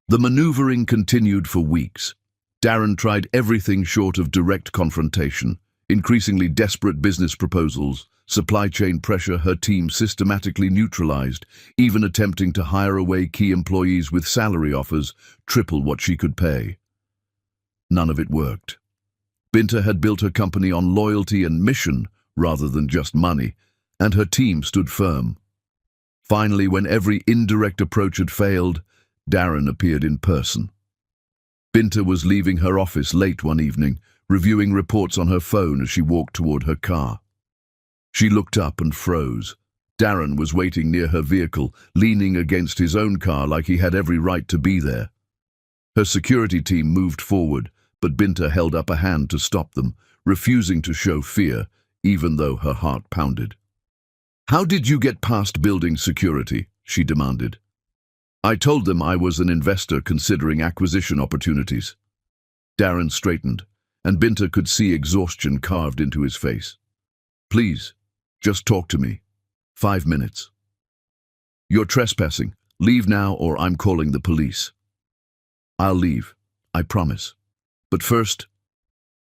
The maneuvering continued for weeks. Darren tried everything short of direct confrontation, increasingly desperate business proposals, supply chain pressure her team systematically neutralized, even attempting to hire away key employees with salary offers, triple what she could pay. None of it worked. Binta had built her company on loyalty and mission rather than just money, and her team stood firm. Finally, when every indirect approach had failed, Darren appeared in person. Binta was leaving her office late one evening, reviewing reports on her phone as she walked toward her car. She looked up and froze. Darren was waiting near her vehicle, leaning against his own car like he had every right to be there. Her security team moved forward, but Binta held up a hand to stop them, refusing to show fear, even though her heart pounded. "How did you get past building security?" she demanded. "I told them I was an investor considering acquisition opportunities." Darren straightened, and Binta could see exhaustion carved into his face. "Please, just talk to me. 5 minutes." "You're trespassing. Leave now or I'm calling the police." "I'll leave, I promise. But first,"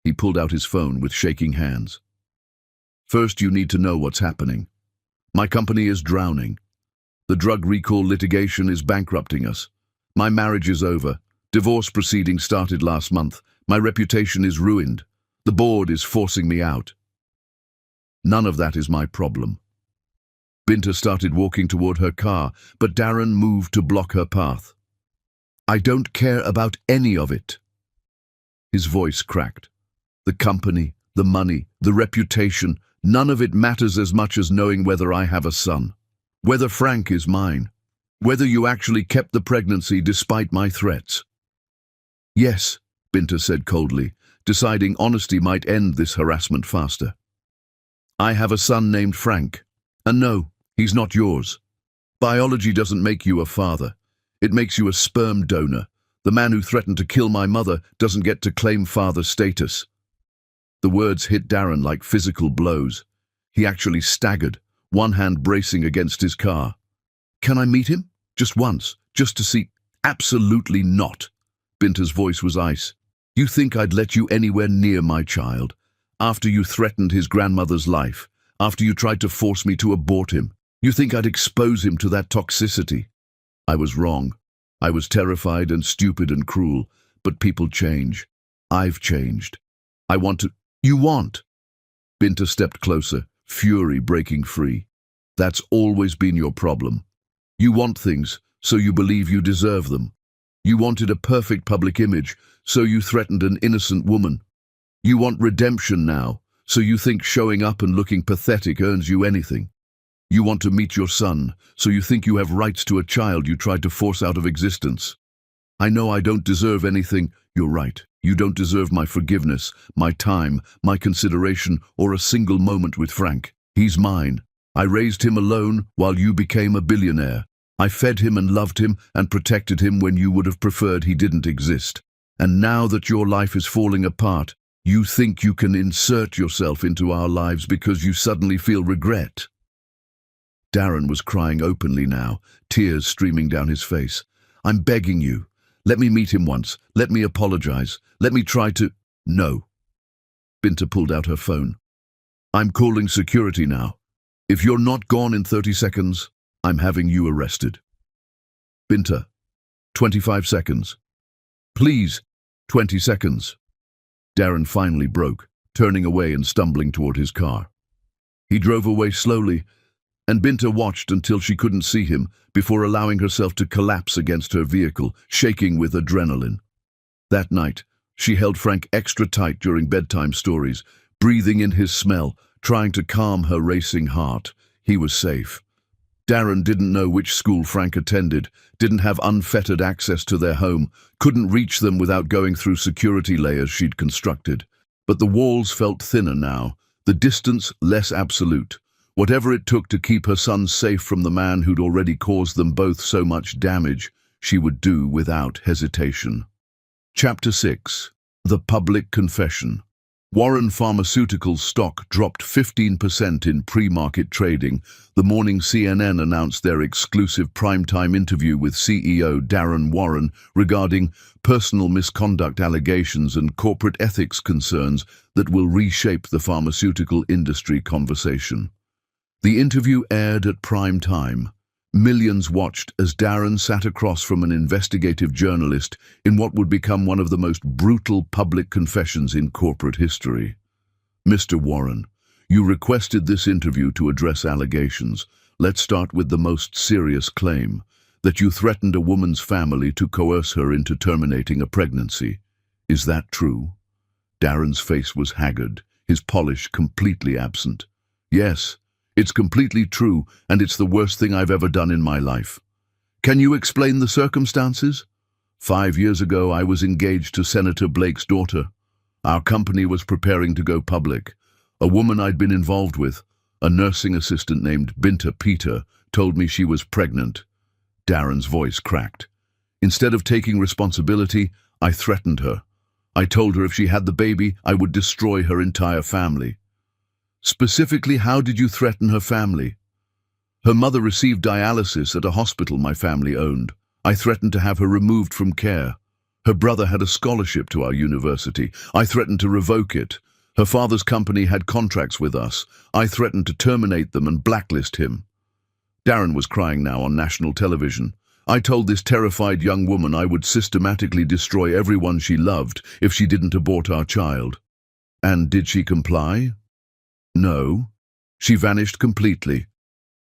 he pulled out his phone with shaking hands. "First, you need to know what's happening. My company is drowning. The drug recall litigation is bankrupting us. My marriage is over. Divorce proceedings started last month. My reputation is ruined. The board is forcing me out." "None of that is my problem." Binta started walking toward her car, but Darren moved to block her path. "I don't care about any of it." His voice cracked. "The company, the money, the reputation, none of it matters as much as knowing whether I have a son. Whether Frank is mine. Whether you actually kept the pregnancy despite my threats." "Yes," Binta said coldly, deciding honesty might end this harassment faster. "I have a son named Frank. And no, He's not yours. Biology doesn't make you a father. It makes you a sperm donor. The man who threatened to kill my mother doesn't get to claim father status." The words hit Darren like physical blows. He actually staggered, one hand bracing against his car. "Can I meet him? Just once, just to see—" "Absolutely not." Binta's voice was ice. "You think I'd let you anywhere near my child? After you threatened his grandmother's life, after you tried to force me to abort him, you think I'd expose him to that toxicity?" I was wrong. I was terrified and stupid and cruel, but people change. I've changed. I want to— "You want?" Binta stepped closer, fury breaking free. "That's always been your problem. You want things, so you believe you deserve them. You wanted a perfect public image, so you threatened an innocent woman. You want redemption now, so you think showing up and looking pathetic earns you anything. You want to meet your son, so you think you have rights to a child you tried to force out of existence. I know I don't deserve anything. You're right. You don't deserve my forgiveness, my time, my consideration, or a single moment with Frank. He's mine. I raised him alone while you became a billionaire. I fed him and loved him and protected him when you would have preferred he didn't exist. And now that your life is falling apart, you think you can insert yourself into our lives because you suddenly feel regret." Darren was crying openly now, tears streaming down his face. "I'm begging you. Let me meet him once. Let me apologize. Let me try to—" "No." Binta pulled out her phone. "I'm calling security now. If you're not gone in 30 seconds, I'm having you arrested." "Binta, 25 seconds. Please, 20 seconds. Darren finally broke, turning away and stumbling toward his car. He drove away slowly, and Binta watched until she couldn't see him before allowing herself to collapse against her vehicle, shaking with adrenaline. That night, she held Frank extra tight during bedtime stories, breathing in his smell, trying to calm her racing heart. He was safe. Darren didn't know which school Frank attended, didn't have unfettered access to their home, couldn't reach them without going through security layers she'd constructed. But the walls felt thinner now, the distance less absolute. Whatever it took to keep her son safe from the man who'd already caused them both so much damage, she would do without hesitation. Chapter 6. The Public Confession. Warren Pharmaceuticals stock dropped 15% in pre-market trading. The morning CNN announced their exclusive primetime interview with CEO Darren Warren regarding personal misconduct allegations and corporate ethics concerns that will reshape the pharmaceutical industry conversation. The interview aired at prime time. Millions watched as Darren sat across from an investigative journalist in what would become one of the most brutal public confessions in corporate history. "Mr. Warren, you requested this interview to address allegations. Let's start with the most serious claim, that you threatened a woman's family to coerce her into terminating a pregnancy. Is that true?" Darren's face was haggard, his polish completely absent. "Yes. It's completely true, and it's the worst thing I've ever done in my life." "Can you explain the circumstances?" 5 years ago, I was engaged to Senator Blake's daughter. Our company was preparing to go public. A woman I'd been involved with, a nursing assistant named Binta Peter, told me she was pregnant. Darren's voice cracked. Instead of taking responsibility, I threatened her. I told her if she had the baby, I would destroy her entire family. "Specifically, how did you threaten her family?" "Her mother received dialysis at a hospital my family owned. I threatened to have her removed from care. Her brother had a scholarship to our university. I threatened to revoke it. Her father's company had contracts with us. I threatened to terminate them and blacklist him." Darren was crying now on national television. "I told this terrified young woman I would systematically destroy everyone she loved if she didn't abort our child." "And did she comply?" "No. She vanished completely.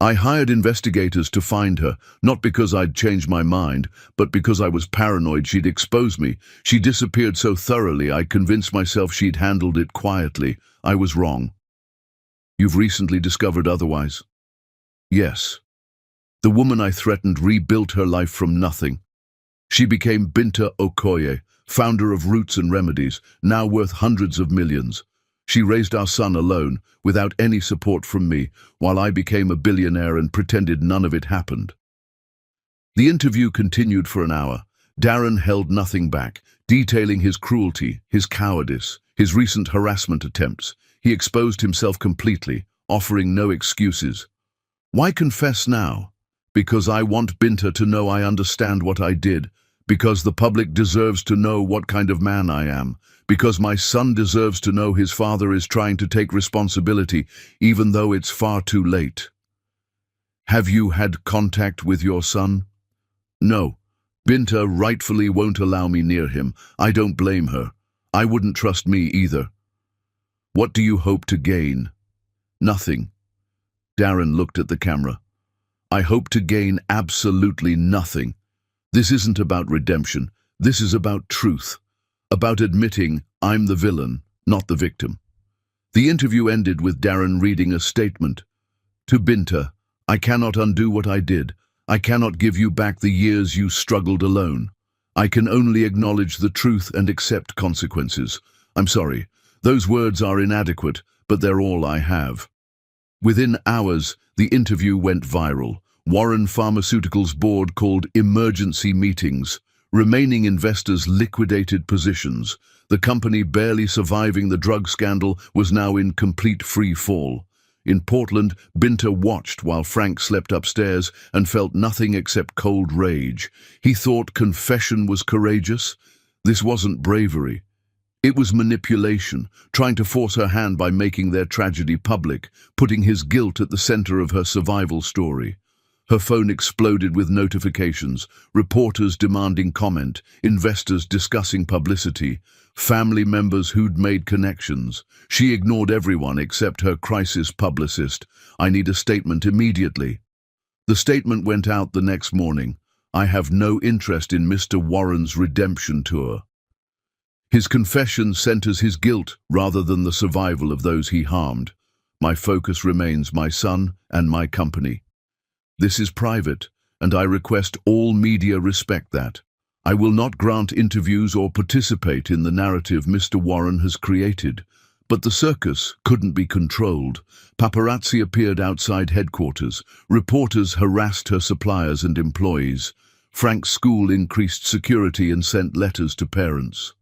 I hired investigators to find her, not because I'd changed my mind, but because I was paranoid she'd expose me. She disappeared so thoroughly I convinced myself she'd handled it quietly. I was wrong." "You've recently discovered otherwise?" "Yes. The woman I threatened rebuilt her life from nothing. She became Binta Okoye, founder of Roots and Remedies, now worth hundreds of millions. She raised our son alone, without any support from me, while I became a billionaire and pretended none of it happened. The interview continued for an hour. Darren held nothing back, detailing his cruelty, his cowardice, his recent harassment attempts. He exposed himself completely, offering no excuses. Why confess now? Because I want Binta to know I understand what I did, because the public deserves to know what kind of man I am, because my son deserves to know his father is trying to take responsibility, even though it's far too late. Have you had contact with your son? No. Binta rightfully won't allow me near him. I don't blame her. I wouldn't trust me either. What do you hope to gain? Nothing. Darren looked at the camera. I hope to gain absolutely nothing. This isn't about redemption. This is about truth. About admitting I'm the villain, not the victim. The interview ended with Darren reading a statement. To Binta, I cannot undo what I did. I cannot give you back the years you struggled alone. I can only acknowledge the truth and accept consequences. I'm sorry. Those words are inadequate, but they're all I have. Within hours, the interview went viral. Warren Pharmaceuticals' board called emergency meetings. Remaining investors liquidated positions. The company barely surviving the drug scandal was now in complete free fall. In Portland, Binta watched while Frank slept upstairs and felt nothing except cold rage. He thought confession was courageous. This wasn't bravery. It was manipulation, trying to force her hand by making their tragedy public, putting his guilt at the center of her survival story. Her phone exploded with notifications, reporters demanding comment, investors discussing publicity, family members who'd made connections. She ignored everyone except her crisis publicist. I need a statement immediately. The statement went out the next morning. I have no interest in Mr. Warren's redemption tour. His confession centers his guilt rather than the survival of those he harmed. My focus remains my son and my company. This is private, and I request all media respect that. I will not grant interviews or participate in the narrative Mr. Warren has created. But the circus couldn't be controlled. Paparazzi appeared outside headquarters. Reporters harassed her suppliers and employees. Frank's school increased security and sent letters to parents.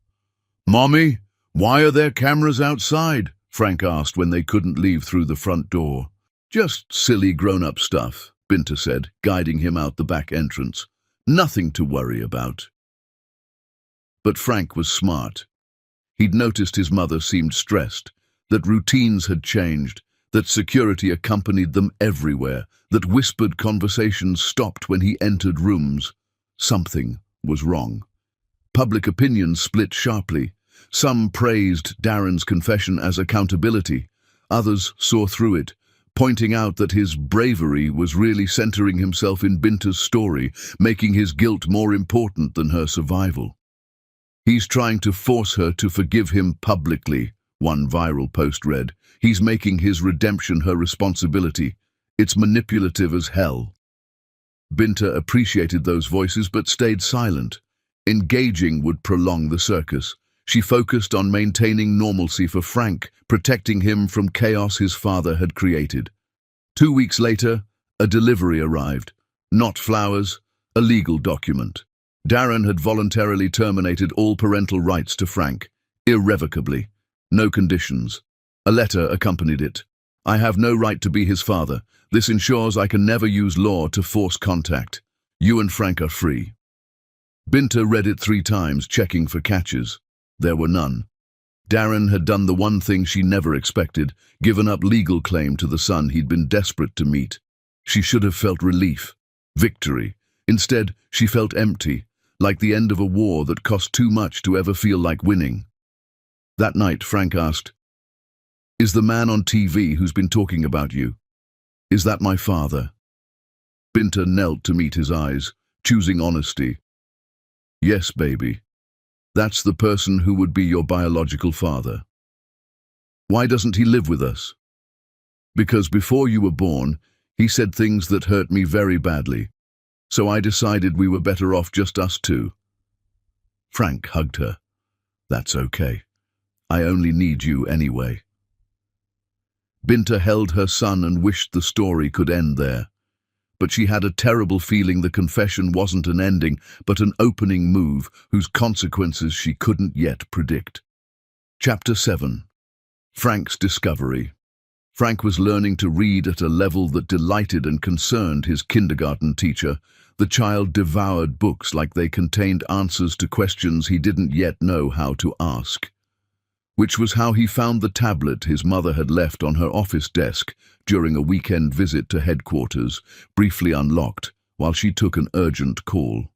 "Mommy, why are there cameras outside?" Frank asked when they couldn't leave through the front door. "Just silly grown-up stuff," Binta said, guiding him out the back entrance. "Nothing to worry about." But Frank was smart. He'd noticed his mother seemed stressed, that routines had changed, that security accompanied them everywhere, that whispered conversations stopped when he entered rooms. Something was wrong. Public opinion split sharply. Some praised Darren's confession as accountability. Others saw through it, pointing out that his bravery was really centering himself in Binta's story, making his guilt more important than her survival. "He's trying to force her to forgive him publicly," one viral post read. "He's making his redemption her responsibility. It's manipulative as hell." Binta appreciated those voices but stayed silent. Engaging would prolong the circus. She focused on maintaining normalcy for Frank, protecting him from chaos his father had created. 2 weeks later, a delivery arrived. Not flowers, a legal document. Darren had voluntarily terminated all parental rights to Frank, irrevocably. No conditions. A letter accompanied it. "I have no right to be his father. This ensures I can never use law to force contact. You and Frank are free." Binta read it 3 times, checking for catches. There were none. Darren had done the one thing she never expected, given up legal claim to the son he'd been desperate to meet. She should have felt relief, victory. Instead, she felt empty, like the end of a war that cost too much to ever feel like winning. That night, Frank asked, "Is the man on TV who's been talking about you? Is that my father?" Binta knelt to meet his eyes, choosing honesty. "Yes, baby. That's the person who would be your biological father." "Why doesn't he live with us?" "Because before you were born, he said things that hurt me very badly. So I decided we were better off just us two." Frank hugged her. "That's okay. I only need you anyway." Binta held her son and wished the story could end there. But she had a terrible feeling the confession wasn't an ending, but an opening move whose consequences she couldn't yet predict. Chapter 7. Frank's Discovery. Frank was learning to read at a level that delighted and concerned his kindergarten teacher. The child devoured books like they contained answers to questions he didn't yet know how to ask. Which was how he found the tablet his mother had left on her office desk during a weekend visit to headquarters, briefly unlocked while she took an urgent call.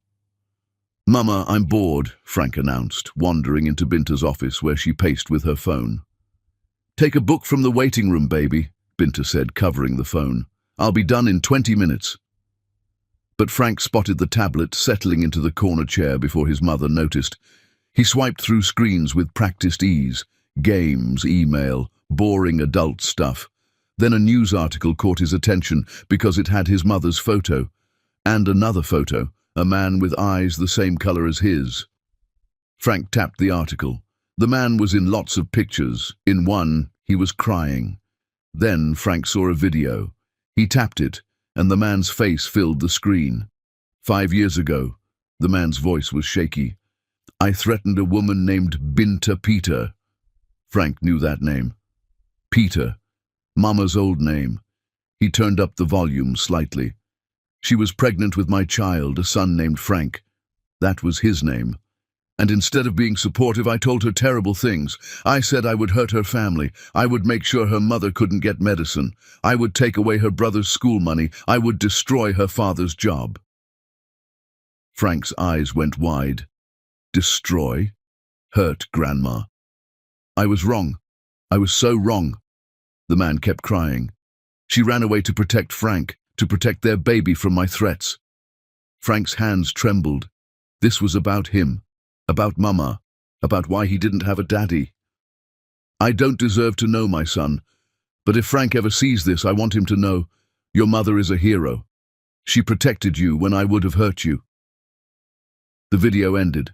"Mama, I'm bored," Frank announced, wandering into Binta's office where she paced with her phone. "Take a book from the waiting room, baby," Binta said, covering the phone. "I'll be done in 20 minutes. But Frank spotted the tablet settling into the corner chair before his mother noticed. He swiped through screens with practiced ease, games, email, boring adult stuff. Then a news article caught his attention because it had his mother's photo, and another photo, a man with eyes the same color as his. Frank tapped the article. The man was in lots of pictures. In one, he was crying. Then Frank saw a video. He tapped it, and the man's face filled the screen. 5 years ago, the man's voice was shaky. "I threatened a woman named Binta Peter." Frank knew that name. Peter, Mama's old name. He turned up the volume slightly. "She was pregnant with my child, a son named Frank." That was his name. "And instead of being supportive, I told her terrible things. I said I would hurt her family. I would make sure her mother couldn't get medicine. I would take away her brother's school money. I would destroy her father's job." Frank's eyes went wide. Destroy? Hurt Grandma? "I was wrong. I was so wrong." The man kept crying. "She ran away to protect Frank, to protect their baby from my threats." Frank's hands trembled. This was about him, about Mama, about why he didn't have a daddy. "I don't deserve to know, my son, but if Frank ever sees this, I want him to know, your mother is a hero. She protected you when I would have hurt you." The video ended.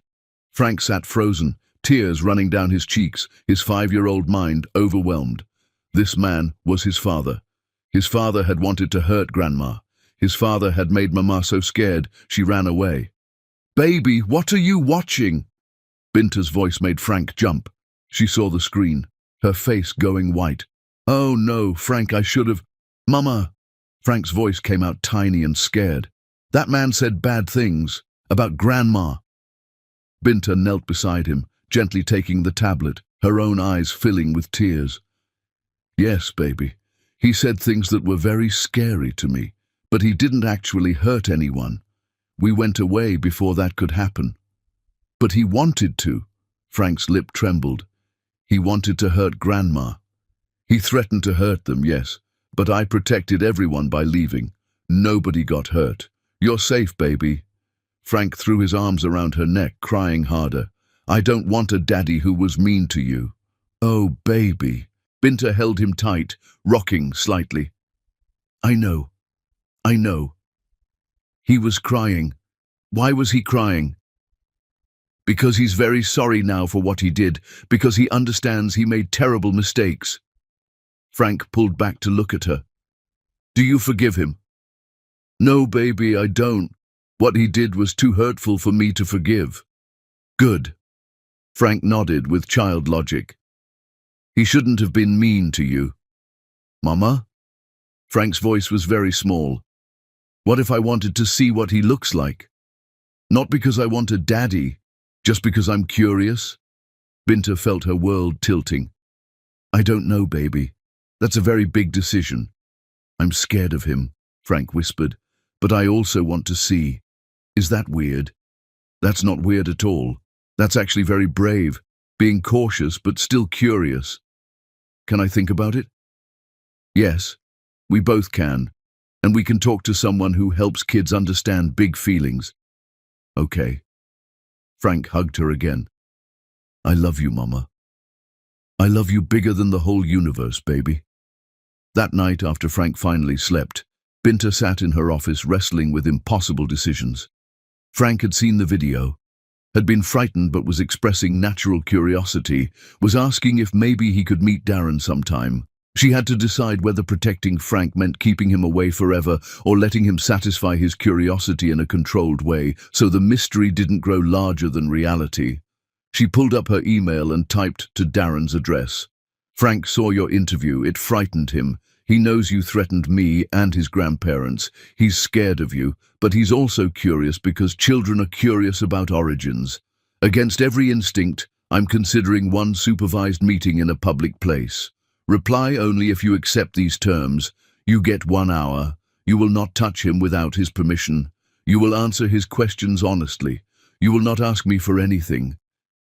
Frank sat frozen, tears running down his cheeks, his 5-year-old mind overwhelmed. This man was his father. His father had wanted to hurt Grandma. His father had made Mama so scared she ran away. "Baby, what are you watching?" Binta's voice made Frank jump. She saw the screen, her face going white. "Oh no, Frank, I should have—" "Mama!" Frank's voice came out tiny and scared. "That man said bad things about Grandma." Binta knelt beside him, gently taking the tablet, her own eyes filling with tears. "Yes, baby. He said things that were very scary to me, but he didn't actually hurt anyone. We went away before that could happen." "But he wanted to." Frank's lip trembled. "He wanted to hurt Grandma. He threatened to hurt them, yes, but I protected everyone by leaving. Nobody got hurt. You're safe, baby." Frank threw his arms around her neck, crying harder. "I don't want a daddy who was mean to you." "Oh, baby." Binta held him tight, rocking slightly. I know. He was crying. Why was he crying?" "Because he's very sorry now for what he did, because he understands he made terrible mistakes." Frank pulled back to look at her. "Do you forgive him?" "No, baby, I don't. What he did was too hurtful for me to forgive." "Good." Frank nodded with child logic. "He shouldn't have been mean to you." "Mama?" Frank's voice was very small. "What if I wanted to see what he looks like? Not because I want a daddy, just because I'm curious?" Binta felt her world tilting. "I don't know, baby. That's a very big decision." "I'm scared of him," Frank whispered, "but I also want to see." "Is that weird?" "That's not weird at all. That's actually very brave, being cautious but still curious." "Can I think about it?" "Yes, we both can, and we can talk to someone who helps kids understand big feelings." "Okay." Frank hugged her again. "I love you, Mama. I love you bigger than the whole universe, baby." That night, after Frank finally slept, Binta sat in her office wrestling with impossible decisions. Frank had seen the video, had been frightened but was expressing natural curiosity, was asking if maybe he could meet Darren sometime. She had to decide whether protecting Frank meant keeping him away forever or letting him satisfy his curiosity in a controlled way, so the mystery didn't grow larger than reality. She pulled up her email and typed to Darren's address. Frank saw your interview. It frightened him. He knows you threatened me and his grandparents. He's scared of you, but he's also curious because children are curious about origins. Against every instinct, I'm considering one supervised meeting in a public place. Reply only if you accept these terms. You get 1 hour. You will not touch him without his permission. You will answer his questions honestly. You will not ask me for anything.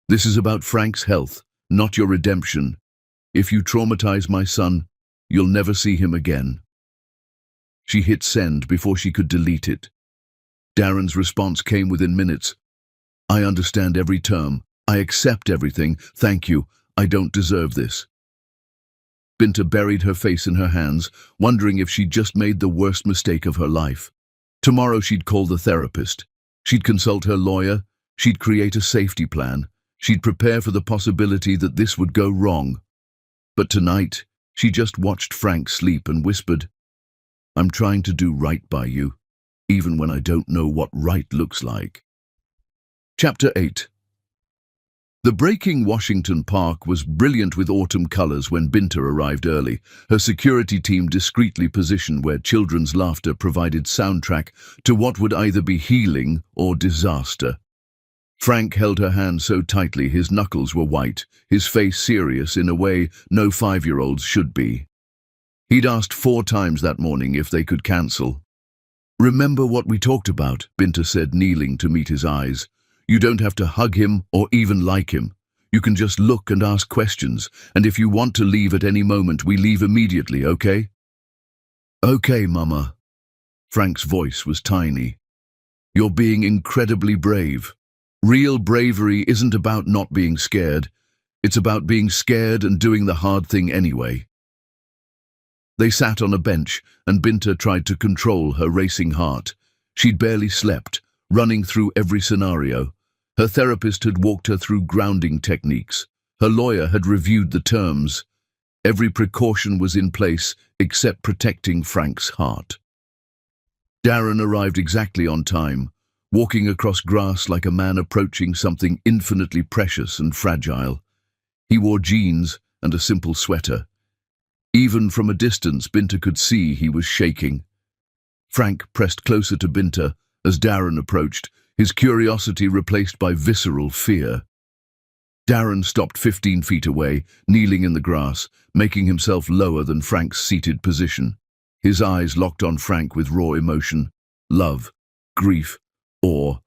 This is about Frank's health, not your redemption. If you traumatize my son, you'll never see him again. She hit send before she could delete it. Darren's response came within minutes. I understand every term. I accept everything. Thank you. I don't deserve this. Binta buried her face in her hands, wondering if she'd just made the worst mistake of her life. Tomorrow she'd call the therapist. She'd consult her lawyer. She'd create a safety plan. She'd prepare for the possibility that this would go wrong. But tonight, she just watched Frank sleep and whispered, I'm trying to do right by you, even when I don't know what right looks like. Chapter 8. The breaking Washington Park was brilliant with autumn colors when Binta arrived early, her security team discreetly positioned where children's laughter provided soundtrack to what would either be healing or disaster. Frank held her hand so tightly his knuckles were white, his face serious in a way no 5-year-olds should be. He'd asked 4 times that morning if they could cancel. Remember what we talked about, Binta said, kneeling to meet his eyes. You don't have to hug him or even like him. You can just look and ask questions, and if you want to leave at any moment, we leave immediately, okay? Okay, Mama. Frank's voice was tiny. You're being incredibly brave. Real bravery isn't about not being scared. It's about being scared and doing the hard thing anyway. They sat on a bench, and Binta tried to control her racing heart. She'd barely slept, running through every scenario. Her therapist had walked her through grounding techniques. Her lawyer had reviewed the terms. Every precaution was in place except protecting Frank's heart. Darren arrived exactly on time, walking across grass like a man approaching something infinitely precious and fragile. He wore jeans and a simple sweater. Even from a distance, Binta could see he was shaking. Frank pressed closer to Binta as Darren approached, his curiosity replaced by visceral fear. Darren stopped 15 feet away, kneeling in the grass, making himself lower than Frank's seated position. His eyes locked on Frank with raw emotion, love, grief, awe,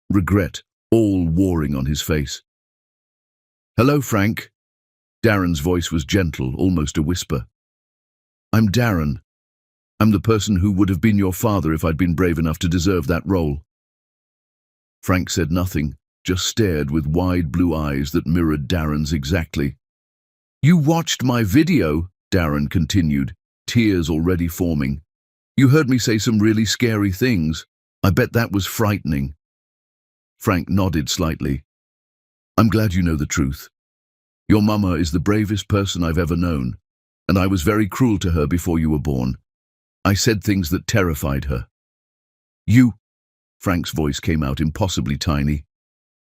regret, all warring on his face. Hello, Frank. Darren's voice was gentle, almost a whisper. I'm Darren. I'm the person who would have been your father if I'd been brave enough to deserve that role. Frank said nothing, just stared with wide blue eyes that mirrored Darren's exactly. You watched my video, Darren continued, tears already forming. You heard me say some really scary things. I bet that was frightening. Frank nodded slightly. I'm glad you know the truth. Your mama is the bravest person I've ever known, and I was very cruel to her before you were born. I said things that terrified her. You, Frank's voice came out impossibly tiny.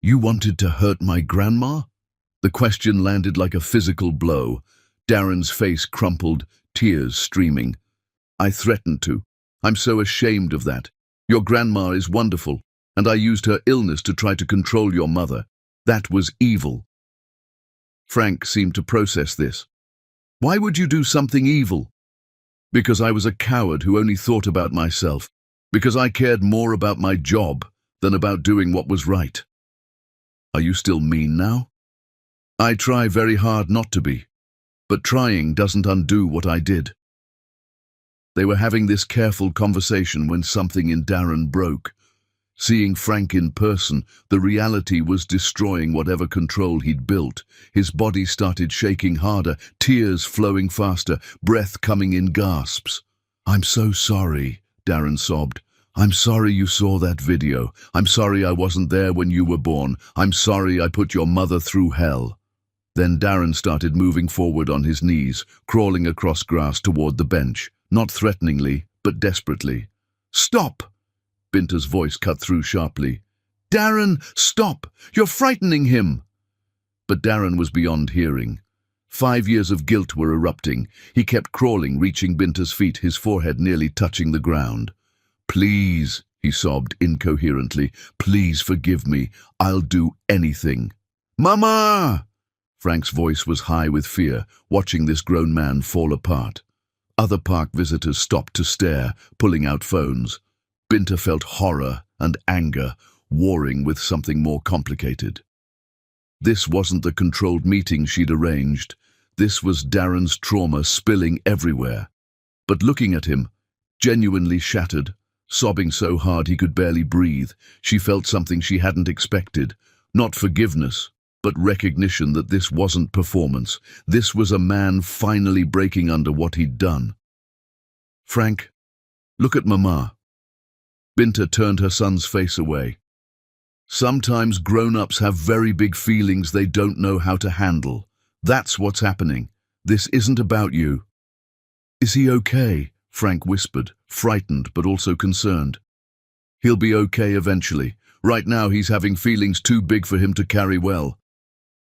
You wanted to hurt my grandma? The question landed like a physical blow. Darren's face crumpled, tears streaming. I threatened to. I'm so ashamed of that. Your grandma is wonderful, and I used her illness to try to control your mother. That was evil. Frank seemed to process this. Why would you do something evil? Because I was a coward who only thought about myself. Because I cared more about my job than about doing what was right. Are you still mean now? I try very hard not to be, but trying doesn't undo what I did. They were having this careful conversation when something in Darren broke. Seeing Frank in person, the reality was destroying whatever control he'd built. His body started shaking harder, tears flowing faster, breath coming in gasps. I'm so sorry, Darren sobbed. I'm sorry you saw that video. I'm sorry I wasn't there when you were born. I'm sorry I put your mother through hell. Then Darren started moving forward on his knees, crawling across grass toward the bench, not threateningly, but desperately. "Stop!" Binta's voice cut through sharply. "Darren, stop! You're frightening him!" But Darren was beyond hearing. 5 years of guilt were erupting. He kept crawling, reaching Binta's feet, his forehead nearly touching the ground. "Please," he sobbed incoherently, "please forgive me. I'll do anything." "Mama!" Frank's voice was high with fear, watching this grown man fall apart. Other park visitors stopped to stare, pulling out phones. Binta felt horror and anger, warring with something more complicated. This wasn't the controlled meeting she'd arranged. This was Darren's trauma spilling everywhere. But looking at him, genuinely shattered, sobbing so hard he could barely breathe, she felt something she hadn't expected. Not forgiveness, but recognition that this wasn't performance. This was a man finally breaking under what he'd done. "Frank, look at Mama." Binta turned her son's face away. "Sometimes grown-ups have very big feelings they don't know how to handle. That's what's happening. This isn't about you." "Is he okay?" Frank whispered, frightened but also concerned. "He'll be okay eventually. Right now he's having feelings too big for him to carry well."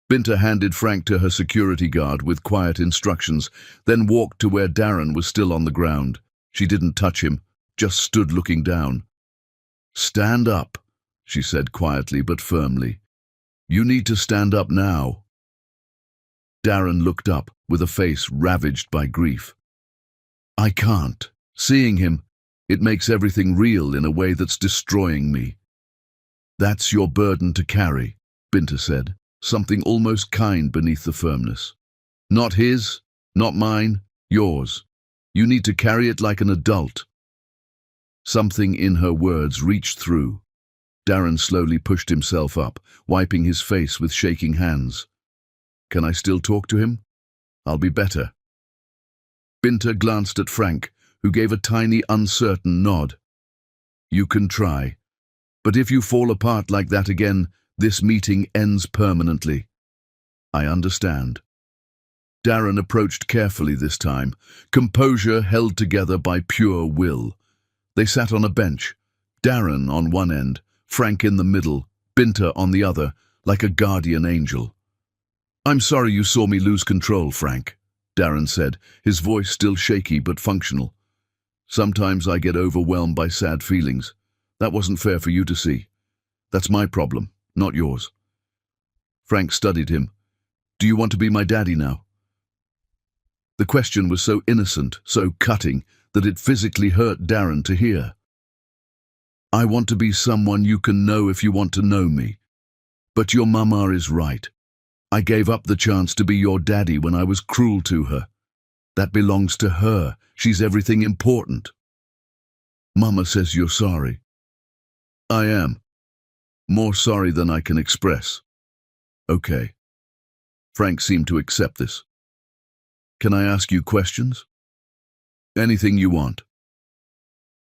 Binta handed Frank to her security guard with quiet instructions, then walked to where Darren was still on the ground. She didn't touch him, just stood looking down. "Stand up," she said quietly but firmly. "You need to stand up now." Darren looked up, with a face ravaged by grief. "I can't. Seeing him, it makes everything real in a way that's destroying me." "That's your burden to carry," Binta said, something almost kind beneath the firmness. "Not his, not mine, yours. You need to carry it like an adult." Something in her words reached through. Darren slowly pushed himself up, wiping his face with shaking hands. "Can I still talk to him? I'll be better." Binta glanced at Frank, who gave a tiny, uncertain nod. "You can try. But if you fall apart like that again, this meeting ends permanently." "I understand." Darren approached carefully this time, composure held together by pure will. They sat on a bench, Darren on one end, Frank in the middle, Binta on the other, like a guardian angel. "I'm sorry you saw me lose control, Frank," Darren said, his voice still shaky but functional. "Sometimes I get overwhelmed by sad feelings. That wasn't fair for you to see. That's my problem, not yours." Frank studied him. "Do you want to be my daddy now?" The question was so innocent, so cutting, that it physically hurt Darren to hear. "I want to be someone you can know if you want to know me. But your mama is right. I gave up the chance to be your daddy when I was cruel to her. That belongs to her. She's everything important." "Mama says you're sorry." "I am. More sorry than I can express." "Okay." Frank seemed to accept this. "Can I ask you questions?" "Anything you want."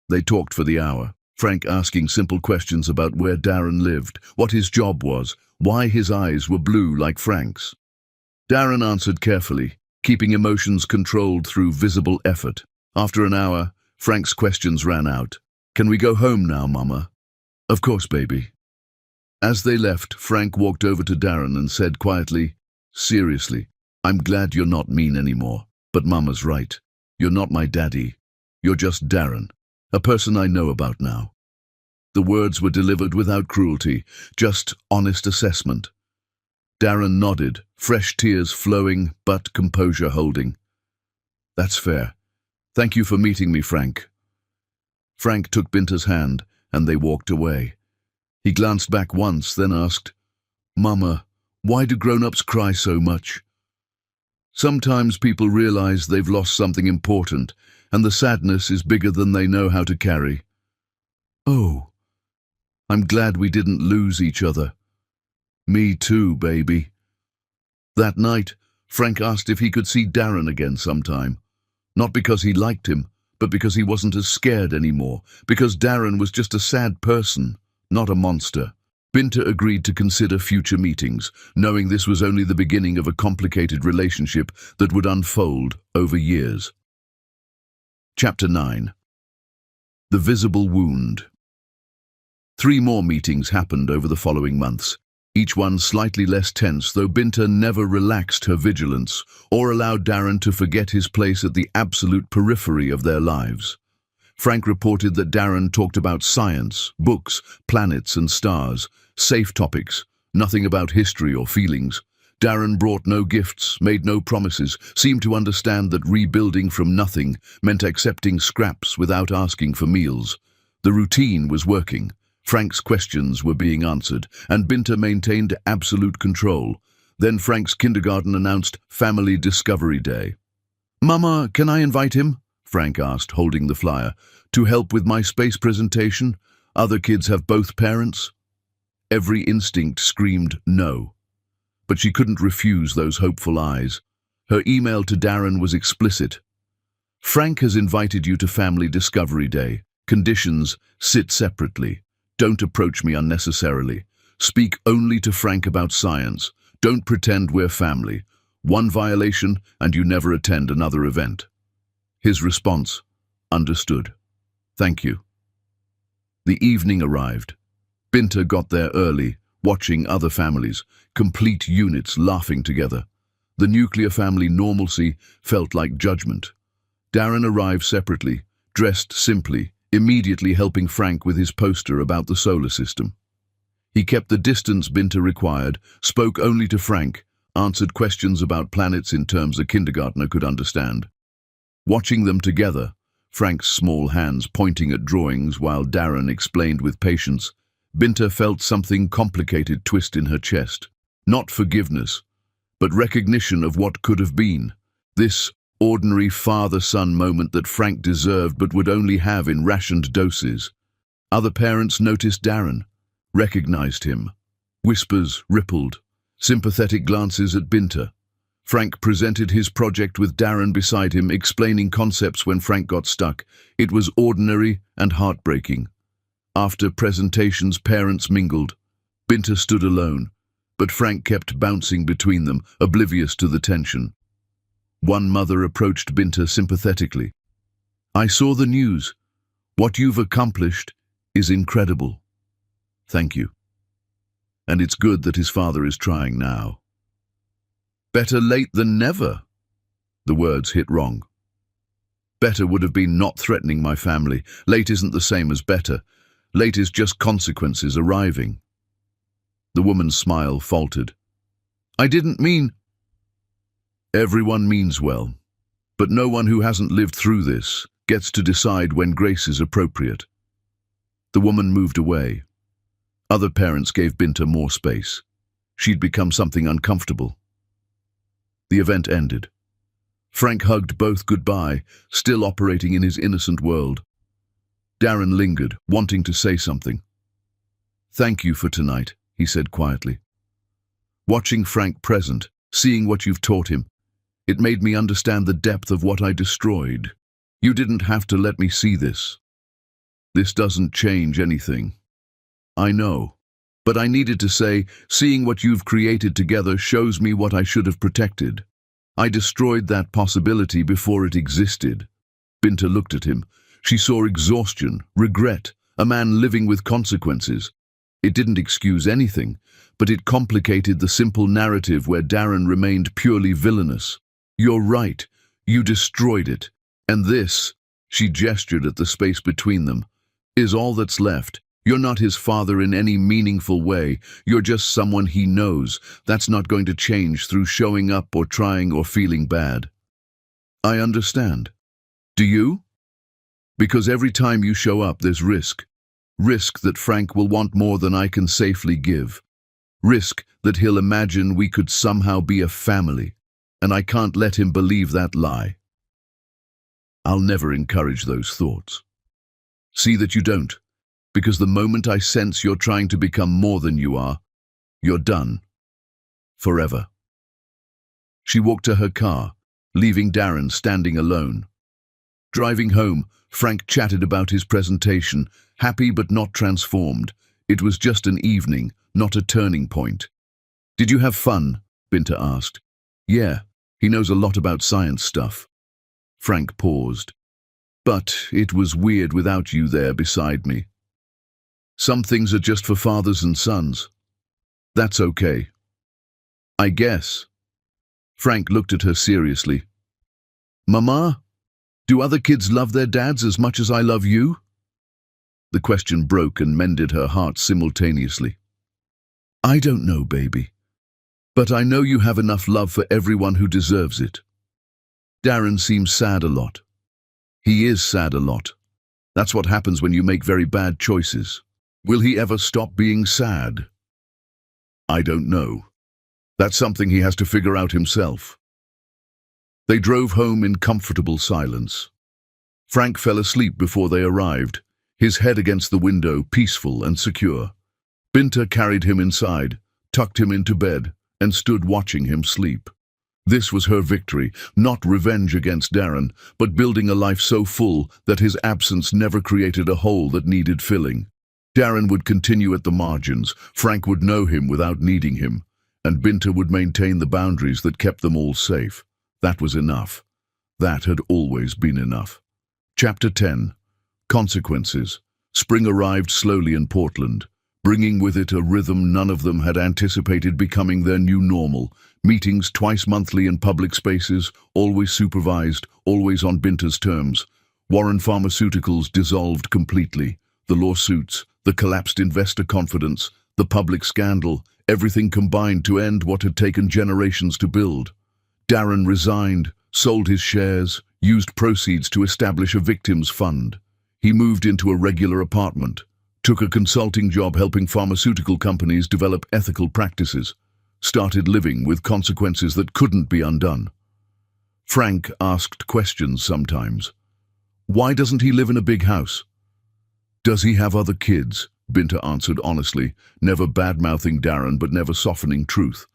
They talked for the hour, Frank asking simple questions about where Darren lived, what his job was, why his eyes were blue like Frank's. Darren answered carefully, keeping emotions controlled through visible effort. After an hour, Frank's questions ran out. "Can we go home now, Mama?" "Of course, baby." As they left, Frank walked over to Darren and said quietly, "Seriously, I'm glad you're not mean anymore, but Mama's right. You're not my daddy. You're just Darren, a person I know about now." The words were delivered without cruelty, just honest assessment. Darren nodded, fresh tears flowing, but composure holding. "That's fair. Thank you for meeting me, Frank." Frank took Binta's hand, and they walked away. He glanced back once, then asked, "Mama, why do grown-ups cry so much?" "Sometimes people realize they've lost something important, and the sadness is bigger than they know how to carry." "Oh, I'm glad we didn't lose each other." "Me too, baby." That night, Frank asked if he could see Darren again sometime. Not because he liked him, but because he wasn't as scared anymore, because Darren was just a sad person, not a monster. Binta agreed to consider future meetings, knowing this was only the beginning of a complicated relationship that would unfold over years. Chapter 9. The Visible Wound. 3 more meetings happened over the following months, each one slightly less tense, though Binta never relaxed her vigilance or allowed Darren to forget his place at the absolute periphery of their lives. Frank reported that Darren talked about science, books, planets and stars, safe topics, nothing about history or feelings. Darren brought no gifts, made no promises, seemed to understand that rebuilding from nothing meant accepting scraps without asking for meals. The routine was working. Frank's questions were being answered, and Binta maintained absolute control. Then Frank's kindergarten announced Family Discovery Day. "Mama, can I invite him?" Frank asked, holding the flyer. "To help with my space presentation? Other kids have both parents?" Every instinct screamed no. But she couldn't refuse those hopeful eyes. Her email to Darren was explicit. "Frank has invited you to Family Discovery Day. Conditions: sit separately. Don't approach me unnecessarily. Speak only to Frank about science. Don't pretend we're family. 1 violation and you never attend another event." His response: "Understood. Thank you." The evening arrived. Binta got there early, watching other families, complete units laughing together. The nuclear family normalcy felt like judgment. Darren arrived separately, dressed simply, immediately helping Frank with his poster about the solar system. He kept the distance Binta required, spoke only to Frank, answered questions about planets in terms a kindergartner could understand. Watching them together, Frank's small hands pointing at drawings while Darren explained with patience, Binta felt something complicated twist in her chest. Not forgiveness, but recognition of what could have been. This ordinary father-son moment that Frank deserved but would only have in rationed doses. Other parents noticed Darren, recognized him. Whispers rippled, sympathetic glances at Binta. Frank presented his project with Darren beside him, explaining concepts when Frank got stuck. It was ordinary and heartbreaking. After presentations, parents mingled. Binta stood alone, but Frank kept bouncing between them, oblivious to the tension. One mother approached Binta sympathetically. "I saw the news. What you've accomplished is incredible. Thank you. And it's good that his father is trying now." "Better late than never." The words hit wrong. Better would have been not threatening my family. Late isn't the same as better. Late is just consequences arriving. The woman's smile faltered. "I didn't mean—" "Everyone means well, but no one who hasn't lived through this gets to decide when grace is appropriate." The woman moved away. Other parents gave Binta more space. She'd become something uncomfortable. The event ended. Frank hugged both goodbye, still operating in his innocent world. Darren lingered, wanting to say something. "Thank you for tonight," he said quietly. "Watching Frank present, seeing what you've taught him, it made me understand the depth of what I destroyed. You didn't have to let me see this. This doesn't change anything. I know. But I needed to say, seeing what you've created together shows me what I should have protected. I destroyed that possibility before it existed." Binta looked at him. She saw exhaustion, regret, a man living with consequences. It didn't excuse anything, but it complicated the simple narrative where Darren remained purely villainous. "You're right. You destroyed it. And this," she gestured at the space between them, "is all that's left. You're not his father in any meaningful way. You're just someone he knows. That's not going to change through showing up or trying or feeling bad." "I understand. Do you? Because every time you show up, there's risk. Risk that Frank will want more than I can safely give. Risk that he'll imagine we could somehow be a family, and I can't let him believe that lie. I'll never encourage those thoughts. See that you don't, because the moment I sense you're trying to become more than you are, you're done. Forever." She walked to her car, leaving Darren standing alone. Driving home, Frank chatted about his presentation, happy but not transformed. It was just an evening, not a turning point. Did you have fun? Binta asked. Yeah, he knows a lot about science stuff. Frank paused. But it was weird without you there beside me. Some things are just for fathers and sons. That's okay. I guess. Frank looked at her seriously. Mama, do other kids love their dads as much as I love you? The question broke and mended her heart simultaneously. I don't know, baby. But I know you have enough love for everyone who deserves it. Darren seems sad a lot. He is sad a lot. That's what happens when you make very bad choices. Will he ever stop being sad? I don't know. That's something he has to figure out himself. They drove home in comfortable silence. Frank fell asleep before they arrived, his head against the window, peaceful and secure. Binta carried him inside, tucked him into bed, and stood watching him sleep. This was her victory, not revenge against Darren, but building a life so full that his absence never created a hole that needed filling. Darren would continue at the margins, Frank would know him without needing him, and Binta would maintain the boundaries that kept them all safe. That was enough. That had always been enough. Chapter 10. Consequences. Spring arrived slowly in Portland, bringing with it a rhythm none of them had anticipated becoming their new normal. Meetings twice monthly in public spaces, always supervised, always on Binta's terms. Warren Pharmaceuticals dissolved completely. The lawsuits, the collapsed investor confidence, the public scandal, everything combined to end what had taken generations to build. Darren resigned, sold his shares, used proceeds to establish a victims fund. He moved into a regular apartment, took a consulting job helping pharmaceutical companies develop ethical practices, started living with consequences that couldn't be undone. Frank asked questions sometimes. Why doesn't he live in a big house? Does he have other kids? Binta answered honestly, never bad-mouthing Darren but never softening truth.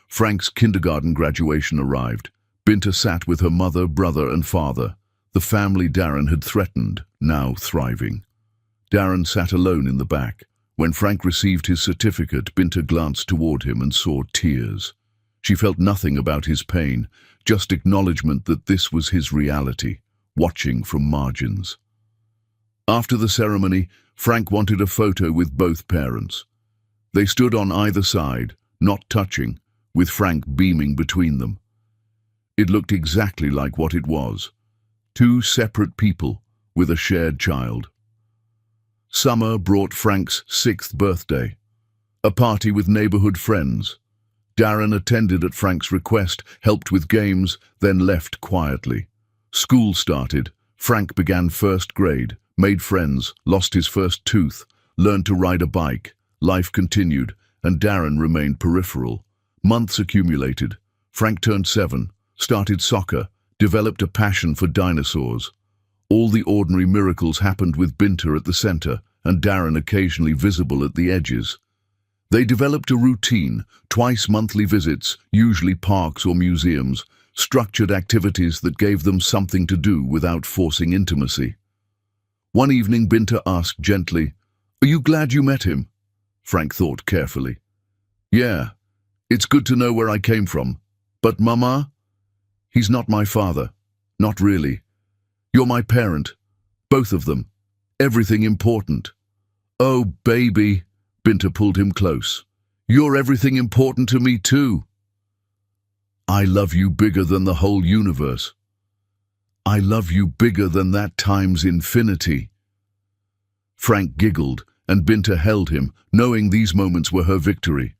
Frank's kindergarten graduation arrived. Binta sat with her mother, brother and father. The family Darren had threatened, now thriving. Darren sat alone in the back. When Frank received his certificate, Binta glanced toward him and saw tears. She felt nothing about his pain, just acknowledgement that this was his reality, watching from margins. After the ceremony, Frank wanted a photo with both parents. They stood on either side, not touching, with Frank beaming between them. It looked exactly like what it was. Two separate people with a shared child. Summer brought Frank's 6th birthday, a party with neighborhood friends. Darren attended at Frank's request, helped with games, then left quietly. School started. Frank began 1st grade, made friends, lost his first tooth, learned to ride a bike. Life continued, and Darren remained peripheral. Months accumulated. Frank turned 7, started soccer, developed a passion for dinosaurs. All the ordinary miracles happened with Binta at the center, and Darren occasionally visible at the edges. They developed a routine, twice monthly visits, usually parks or museums, structured activities that gave them something to do without forcing intimacy. One evening Binta asked gently, "Are you glad you met him?" Frank thought carefully. "Yeah, it's good to know where I came from. But Mama? He's not my father. Not really. You're my parent. Both of them. Everything important." "Oh, baby," Binta pulled him close. "You're everything important to me too." "I love you bigger than the whole universe. I love you bigger than that times infinity." Frank giggled, and Binta held him, knowing these moments were her victory.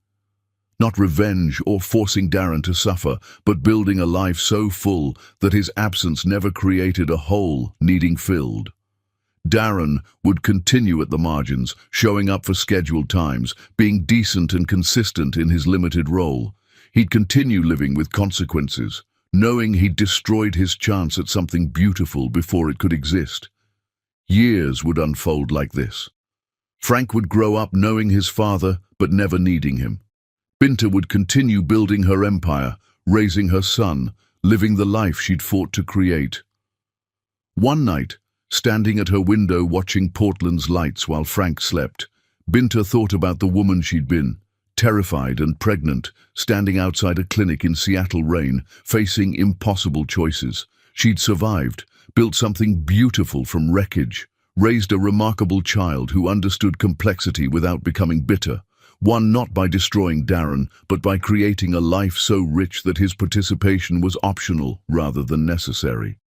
Not revenge or forcing Darren to suffer, but building a life so full that his absence never created a hole needing filled. Darren would continue at the margins, showing up for scheduled times, being decent and consistent in his limited role. He'd continue living with consequences, knowing he'd destroyed his chance at something beautiful before it could exist. Years would unfold like this. Frank would grow up knowing his father, but never needing him. Binta would continue building her empire, raising her son, living the life she'd fought to create. One night, standing at her window watching Portland's lights while Frank slept, Binta thought about the woman she'd been, terrified and pregnant, standing outside a clinic in Seattle rain, facing impossible choices. She'd survived, built something beautiful from wreckage, raised a remarkable child who understood complexity without becoming bitter, won not by destroying Darren, but by creating a life so rich that his participation was optional rather than necessary.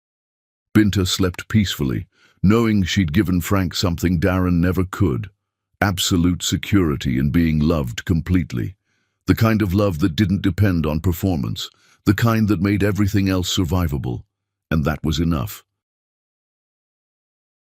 Binta slept peacefully, knowing she'd given Frank something Darren never could: absolute security in being loved completely. The kind of love that didn't depend on performance, the kind that made everything else survivable. And that was enough.